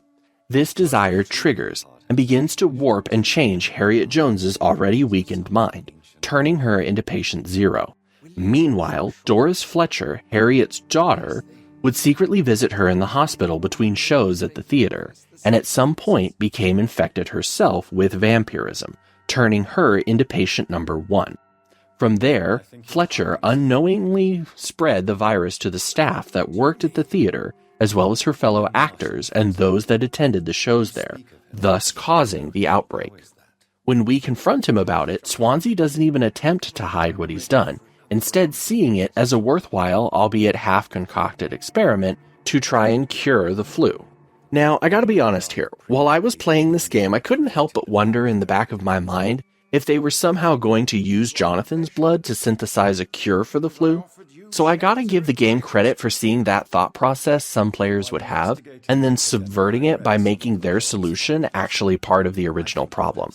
This desire triggers and begins to warp and change Harriet Jones's already weakened mind, turning her into patient zero. Meanwhile, Doris Fletcher, Harriet's daughter, would secretly visit her in the hospital between shows at the theater, and at some point became infected herself with vampirism, turning her into patient number 1. From there, Fletcher unknowingly spread the virus to the staff that worked at the theater, as well as her fellow actors and those that attended the shows there, thus causing the outbreak. When we confront him about it, Swansea doesn't even attempt to hide what he's done, instead seeing it as a worthwhile, albeit half-concocted experiment to try and cure the flu. Now, I gotta be honest here. While I was playing this game, I couldn't help but wonder in the back of my mind if they were somehow going to use Jonathan's blood to synthesize a cure for the flu. So I gotta give the game credit for seeing that thought process some players would have, and then subverting it by making their solution actually part of the original problem.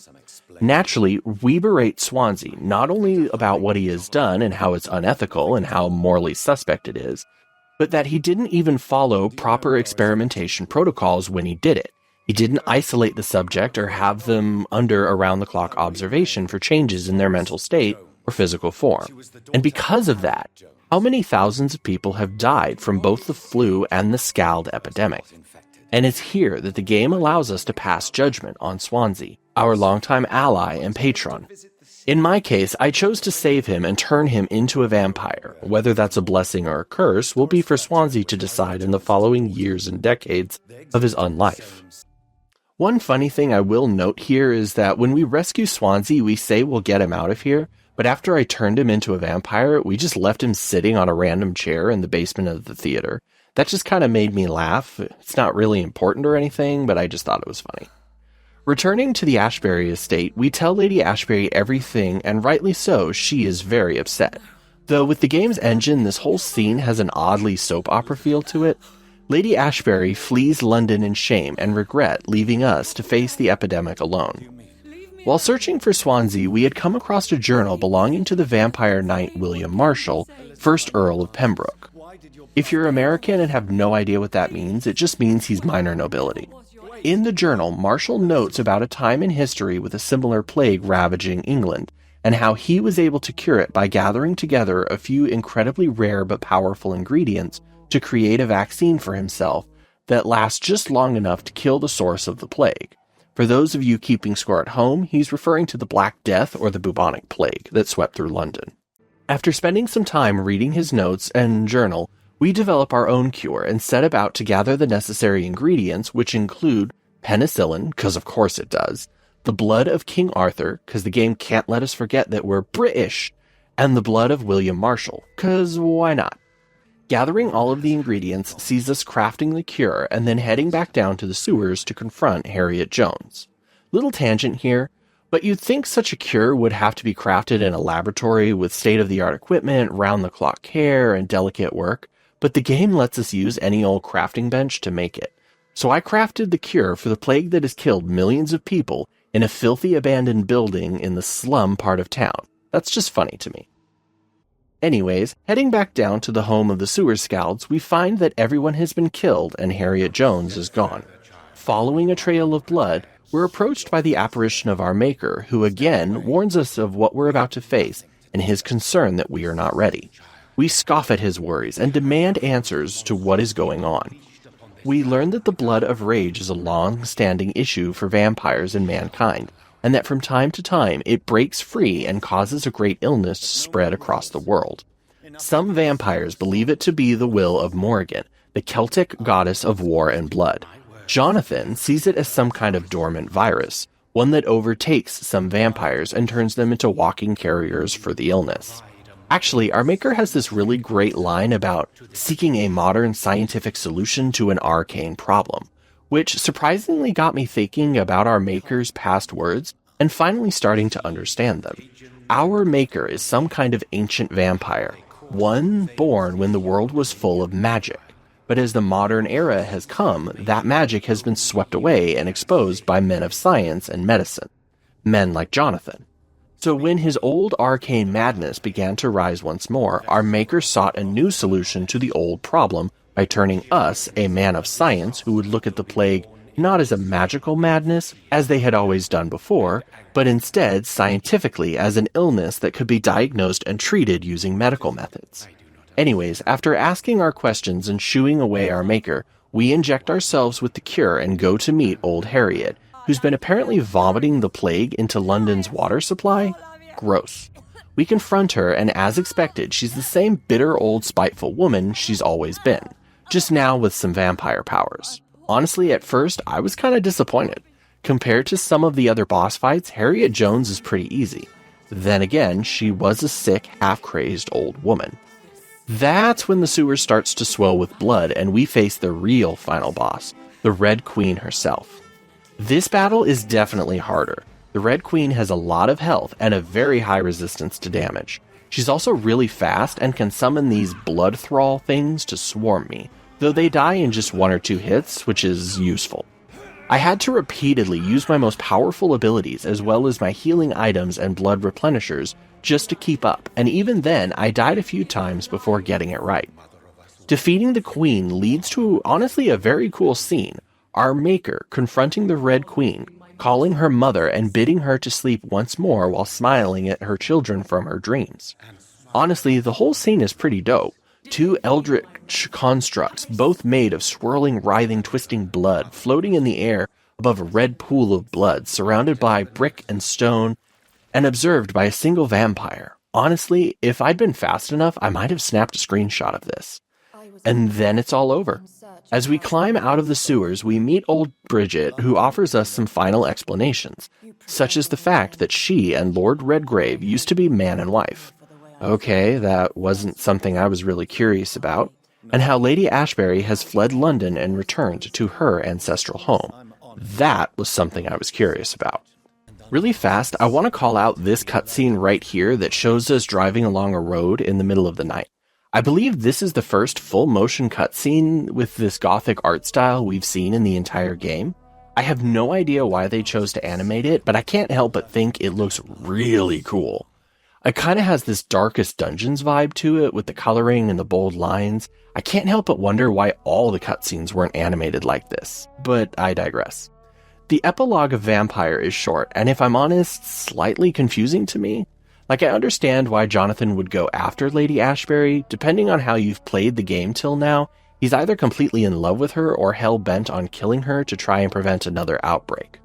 Naturally, we berate Swansea not only about what he has done and how it's unethical and how morally suspect it is, but that he didn't even follow proper experimentation protocols when he did it. He didn't isolate the subject or have them under around-the-clock observation for changes in their mental state or physical form. And because of that, how many thousands of people have died from both the flu and the scald epidemic? And it's here that the game allows us to pass judgment on Swansea, our longtime ally and patron. In my case, I chose to save him and turn him into a vampire. Whether that's a blessing or a curse will be for Swansea to decide in the following years and decades of his unlife. One funny thing I will note here is that when we rescue Swansea, we say we'll get him out of here, but after I turned him into a vampire, we just left him sitting on a random chair in the basement of the theater. That just kind of made me laugh. It's not really important or anything, but I just thought it was funny. Returning to the Ashbury estate, we tell Lady Ashbury everything, and rightly so, she is very upset. Though with the game's engine, this whole scene has an oddly soap opera feel to it. Lady Ashbury flees London in shame and regret, leaving us to face the epidemic alone. While searching for Swansea, we had come across a journal belonging to the vampire knight William Marshall, 1st Earl of Pembroke. If you're American and have no idea what that means, it just means he's minor nobility. In the journal, Marshall notes about a time in history with a similar plague ravaging England, and how he was able to cure it by gathering together a few incredibly rare but powerful ingredients to create a vaccine for himself that lasts just long enough to kill the source of the plague. For those of you keeping score at home, he's referring to the Black Death or the bubonic plague that swept through London. After spending some time reading his notes and journal, we develop our own cure and set about to gather the necessary ingredients, which include penicillin, because of course it does, the blood of King Arthur, because the game can't let us forget that we're British, and the blood of William Marshall, because why not? Gathering all of the ingredients sees us crafting the cure and then heading back down to the sewers to confront Harriet Jones. Little tangent here, but you'd think such a cure would have to be crafted in a laboratory with state-of-the-art equipment, round-the-clock care, and delicate work, but the game lets us use any old crafting bench to make it. So I crafted the cure for the plague that has killed millions of people in a filthy abandoned building in the slum part of town. That's just funny to me. Anyways, heading back down to the home of the sewer scouts, we find that everyone has been killed and Harriet Jones is gone. Following a trail of blood, we're approached by the apparition of our Maker, who again warns us of what we're about to face and his concern that we are not ready. We scoff at his worries and demand answers to what is going on. We learn that the blood of rage is a long-standing issue for vampires and mankind, and that from time to time it breaks free and causes a great illness to spread across the world. Some vampires believe it to be the will of Morrigan, the Celtic goddess of war and blood. Jonathan sees it as some kind of dormant virus, one that overtakes some vampires and turns them into walking carriers for the illness. Actually, our Maker has this really great line about seeking a modern scientific solution to an arcane problem, which surprisingly got me thinking about our Maker's past words and finally starting to understand them. Our Maker is some kind of ancient vampire, one born when the world was full of magic. But as the modern era has come, that magic has been swept away and exposed by men of science and medicine. Men like Jonathan. So when his old arcane madness began to rise once more, our maker sought a new solution to the old problem by turning us, a man of science who would look at the plague not as a magical madness, as they had always done before, but instead scientifically as an illness that could be diagnosed and treated using medical methods. Anyways, after asking our questions and shooing away our maker, we inject ourselves with the cure and go to meet old Harriet, who's been apparently vomiting the plague into London's water supply? Gross. We confront her, and as expected, she's the same bitter old spiteful woman she's always been, just now with some vampire powers. Honestly, at first, I was kind of disappointed. Compared to some of the other boss fights, Harriet Jones is pretty easy. Then again, she was a sick, half-crazed old woman. That's when the sewer starts to swell with blood and we face the real final boss, the Red Queen herself. This battle is definitely harder. The Red Queen has a lot of health and a very high resistance to damage. She's also really fast and can summon these blood thrall things to swarm me, though they die in just 1 or 2 hits, which is useful. I had to repeatedly use my most powerful abilities as well as my healing items and blood replenishers just to keep up, and even then I died a few times before getting it right. Defeating the Queen leads to honestly a very cool scene, our maker confronting the Red Queen, calling her mother and bidding her to sleep once more while smiling at her children from her dreams. Honestly, the whole scene is pretty dope. 2 eldritch constructs, both made of swirling, writhing, twisting blood, floating in the air above a red pool of blood, surrounded by brick and stone, and observed by a single vampire. Honestly, if I'd been fast enough, I might have snapped a screenshot of this. And then it's all over. As we climb out of the sewers, we meet old Bridget, who offers us some final explanations, such as the fact that she and Lord Redgrave used to be man and wife. Okay, that wasn't something I was really curious about, and how Lady Ashbury has fled London and returned to her ancestral home. That was something I was curious about. Really fast, I want to call out this cutscene right here that shows us driving along a road in the middle of the night. I believe this is the first full-motion cutscene with this gothic art style we've seen in the entire game. I have no idea why they chose to animate it, but I can't help but think it looks really cool. It kind of has this Darkest Dungeons vibe to it with the coloring and the bold lines. I can't help but wonder why all the cutscenes weren't animated like this, but I digress. The epilogue of Vampyre is short, and if I'm honest, slightly confusing to me. Like, I understand why Jonathan would go after Lady Ashbury. Depending on how you've played the game till now, he's either completely in love with her or hell-bent on killing her to try and prevent another outbreak.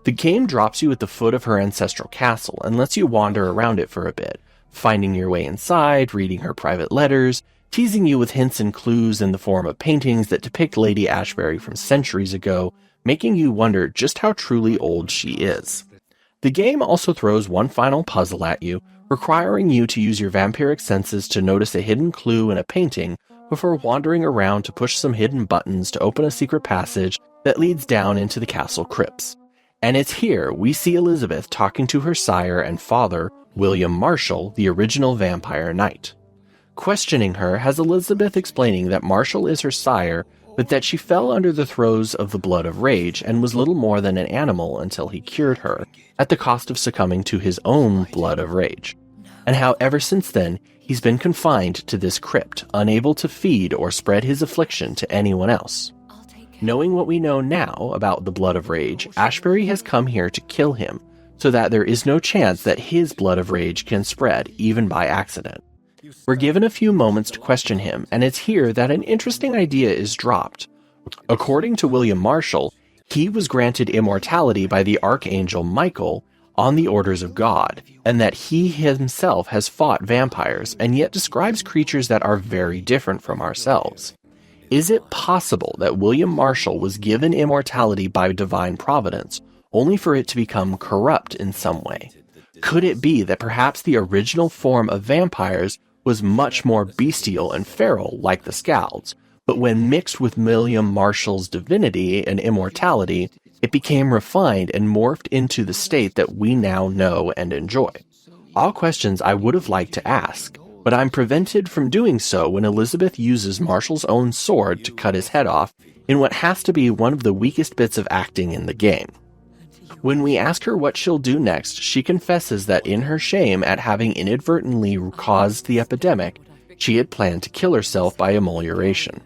The game drops you at the foot of her ancestral castle and lets you wander around it for a bit, finding your way inside, reading her private letters, teasing you with hints and clues in the form of paintings that depict Lady Ashbury from centuries ago, making you wonder just how truly old she is. The game also throws one final puzzle at you, requiring you to use your vampiric senses to notice a hidden clue in a painting before wandering around to push some hidden buttons to open a secret passage that leads down into the castle crypts. And it's here we see Elizabeth talking to her sire and father, William Marshall, the original vampire knight. Questioning her has Elizabeth explaining that Marshall is her sire, but that she fell under the throes of the blood of rage and was little more than an animal until he cured her, at the cost of succumbing to his own blood of rage. And how ever since then, he's been confined to this crypt, unable to feed or spread his affliction to anyone else. Knowing what we know now about the blood of rage, Ashbury has come here to kill him, so that there is no chance that his blood of rage can spread, even by accident. We're given a few moments to question him, and it's here that an interesting idea is dropped. According to William Marshall, he was granted immortality by the Archangel Michael on the orders of God, and that he himself has fought vampires, and yet describes creatures that are very different from ourselves. Is it possible that William Marshall was given immortality by divine providence, only for it to become corrupt in some way? Could it be that perhaps the original form of vampires was much more bestial and feral like the Scalds, but when mixed with William Marshall's divinity and immortality, it became refined and morphed into the state that we now know and enjoy? All questions I would have liked to ask, but I'm prevented from doing so when Elizabeth uses Marshall's own sword to cut his head off in what has to be one of the weakest bits of acting in the game. When we ask her what she'll do next, she confesses that in her shame at having inadvertently caused the epidemic, she had planned to kill herself by amelioration.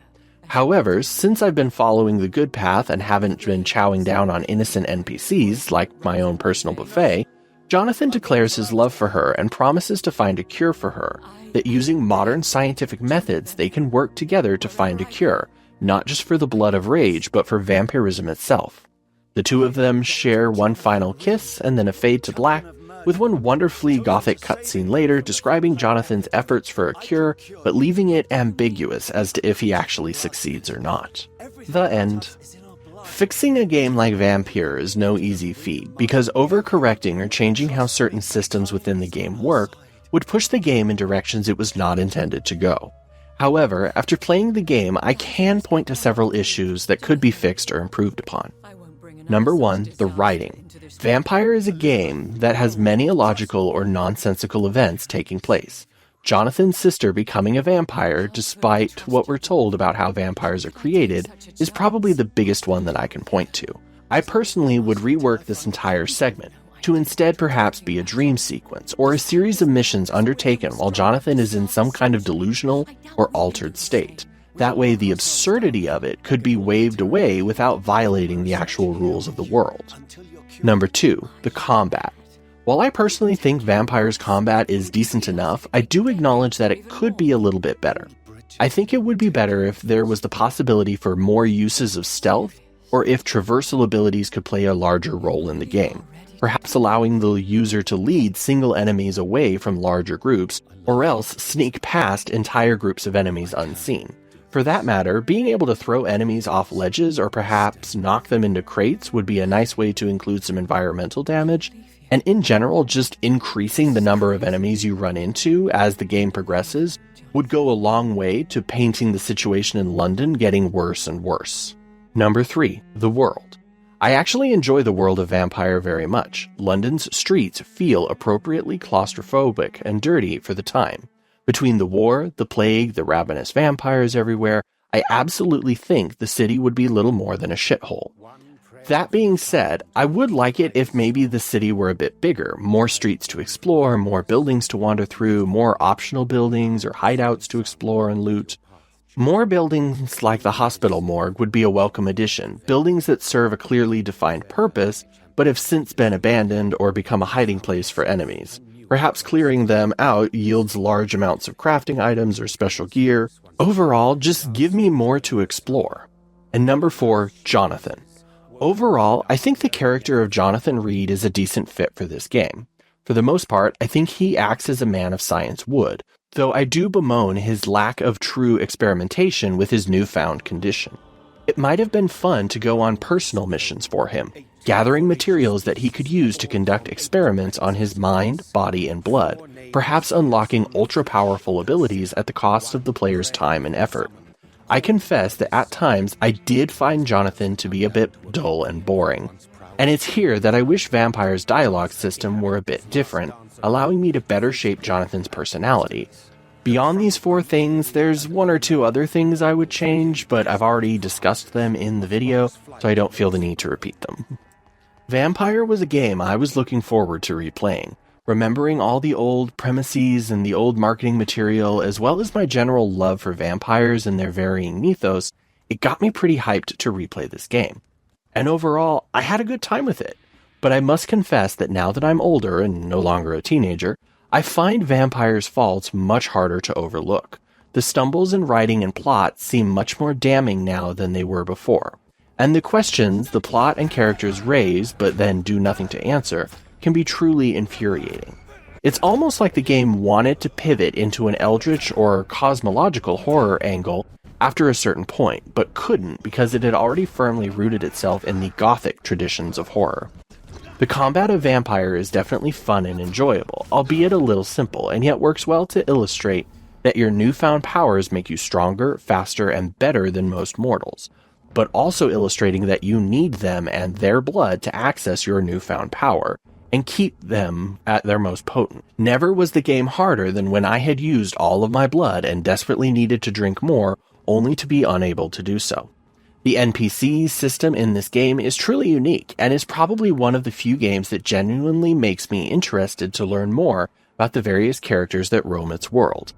However, since I've been following the good path and haven't been chowing down on innocent NPCs like my own personal buffet, Jonathan declares his love for her and promises to find a cure for her, that using modern scientific methods they can work together to find a cure, not just for the blood of rage, but for vampirism itself. The two of them share one final kiss and then a fade to black, with one wonderfully gothic cutscene later describing Jonathan's efforts for a cure, but leaving it ambiguous as to if he actually succeeds or not. The end. Fixing a game like Vampyre is no easy feat, because overcorrecting or changing how certain systems within the game work would push the game in directions it was not intended to go. However, after playing the game, I can point to several issues that could be fixed or improved upon. Number 1, the writing. Vampyre is a game that has many illogical or nonsensical events taking place. Jonathan's sister becoming a vampire, despite what we're told about how vampires are created, is probably the biggest one that I can point to. I personally would rework this entire segment, to instead perhaps be a dream sequence, or a series of missions undertaken while Jonathan is in some kind of delusional or altered state. That way the absurdity of it could be waved away without violating the actual rules of the world. Number 2, the combat. While I personally think Vampyre's combat is decent enough, I do acknowledge that it could be a little bit better. I think it would be better if there was the possibility for more uses of stealth, or if traversal abilities could play a larger role in the game, perhaps allowing the user to lead single enemies away from larger groups, or else sneak past entire groups of enemies unseen. For that matter, being able to throw enemies off ledges or perhaps knock them into crates would be a nice way to include some environmental damage, and in general, just increasing the number of enemies you run into as the game progresses would go a long way to painting the situation in London getting worse and worse. Number 3, the world. I actually enjoy the world of Vampyre very much. London's streets feel appropriately claustrophobic and dirty for the time. Between the war, the plague, the ravenous vampires everywhere, I absolutely think the city would be little more than a shithole. That being said, I would like it if maybe the city were a bit bigger, more streets to explore, more buildings to wander through, more optional buildings or hideouts to explore and loot. More buildings like the hospital morgue would be a welcome addition, buildings that serve a clearly defined purpose, but have since been abandoned or become a hiding place for enemies. Perhaps clearing them out yields large amounts of crafting items or special gear. Overall, just give me more to explore. And number 4, Jonathan. Overall, I think the character of Jonathan Reed is a decent fit for this game. For the most part, I think he acts as a man of science would, though I do bemoan his lack of true experimentation with his newfound condition. It might have been fun to go on personal missions for him, gathering materials that he could use to conduct experiments on his mind, body, and blood, perhaps unlocking ultra-powerful abilities at the cost of the player's time and effort. I confess that at times I did find Jonathan to be a bit dull and boring, and it's here that I wish Vampyre's dialogue system were a bit different, allowing me to better shape Jonathan's personality. Beyond these 4 things, there's 1 or 2 other things I would change, but I've already discussed them in the video, so I don't feel the need to repeat them. Vampyre was a game I was looking forward to replaying. Remembering all the old premises and the old marketing material, as well as my general love for vampires and their varying mythos, it got me pretty hyped to replay this game. And overall, I had a good time with it. But I must confess that now that I'm older and no longer a teenager, I find Vampyre's faults much harder to overlook. The stumbles in writing and plot seem much more damning now than they were before. And the questions the plot and characters raise, but then do nothing to answer, can be truly infuriating. It's almost like the game wanted to pivot into an eldritch or cosmological horror angle after a certain point, but couldn't because it had already firmly rooted itself in the gothic traditions of horror. The combat of Vampyre is definitely fun and enjoyable, albeit a little simple, and yet works well to illustrate that your newfound powers make you stronger, faster, and better than most mortals, but also illustrating that you need them and their blood to access your newfound power, and keep them at their most potent. Never was the game harder than when I had used all of my blood and desperately needed to drink more, only to be unable to do so. The NPC system in this game is truly unique and is probably one of the few games that genuinely makes me interested to learn more about the various characters that roam its world.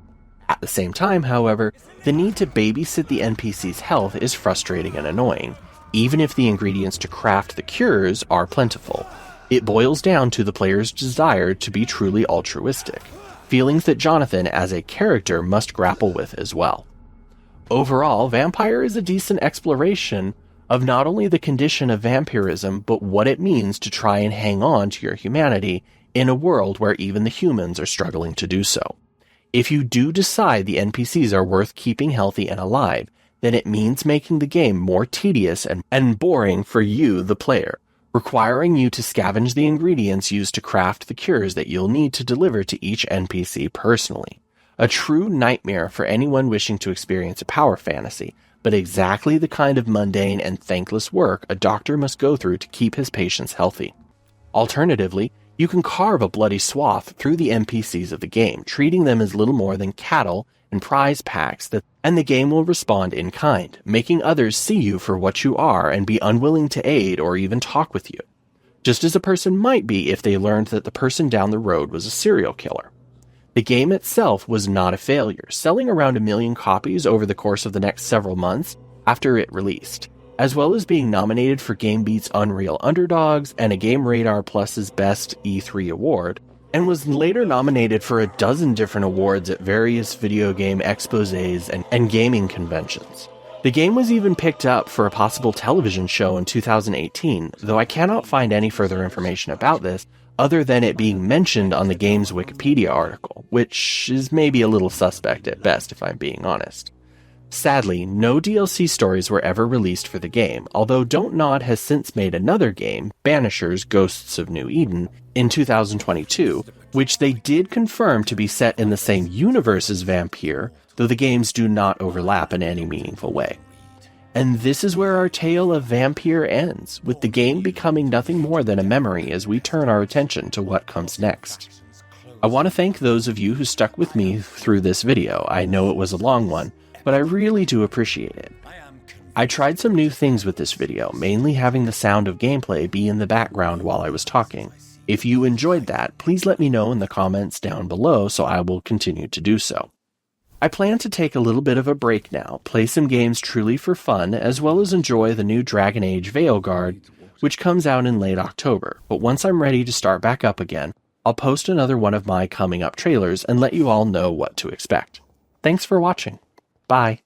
At the same time, however, the need to babysit the NPC's health is frustrating and annoying, even if the ingredients to craft the cures are plentiful. It boils down to the player's desire to be truly altruistic, feelings that Jonathan as a character must grapple with as well. Overall, Vampyre is a decent exploration of not only the condition of vampirism, but what it means to try and hang on to your humanity in a world where even the humans are struggling to do so. If you do decide the NPCs are worth keeping healthy and alive, then it means making the game more tedious and boring for you, the player, requiring you to scavenge the ingredients used to craft the cures that you'll need to deliver to each NPC personally. A true nightmare for anyone wishing to experience a power fantasy, but exactly the kind of mundane and thankless work a doctor must go through to keep his patients healthy. Alternatively, you can carve a bloody swath through the NPCs of the game, treating them as little more than cattle and prize packs, and the game will respond in kind, making others see you for what you are and be unwilling to aid or even talk with you, just as a person might be if they learned that the person down the road was a serial killer. The game itself was not a failure, selling around 1 million copies over the course of the next several months after it released, as well as being nominated for GameBeat's Unreal Underdogs and a Game Radar Plus's Best E3 award, and was later nominated for a dozen different awards at various video game exposés and gaming conventions. The game was even picked up for a possible television show in 2018, though I cannot find any further information about this, other than it being mentioned on the game's Wikipedia article, which is maybe a little suspect at best if I'm being honest. Sadly, no DLC stories were ever released for the game, although DontNods has since made another game, Banishers: Ghosts of New Eden, in 2022, which they did confirm to be set in the same universe as Vampyre, though the games do not overlap in any meaningful way. And this is where our tale of Vampyre ends, with the game becoming nothing more than a memory as we turn our attention to what comes next. I want to thank those of you who stuck with me through this video. I know it was a long one, but I really do appreciate it. I tried some new things with this video, mainly having the sound of gameplay be in the background while I was talking. If you enjoyed that, please let me know in the comments down below so I will continue to do so. I plan to take a little bit of a break now, play some games truly for fun, as well as enjoy the new Dragon Age Veilguard, which comes out in late October, but once I'm ready to start back up again, I'll post another one of my coming up trailers and let you all know what to expect. Thanks for watching. Bye.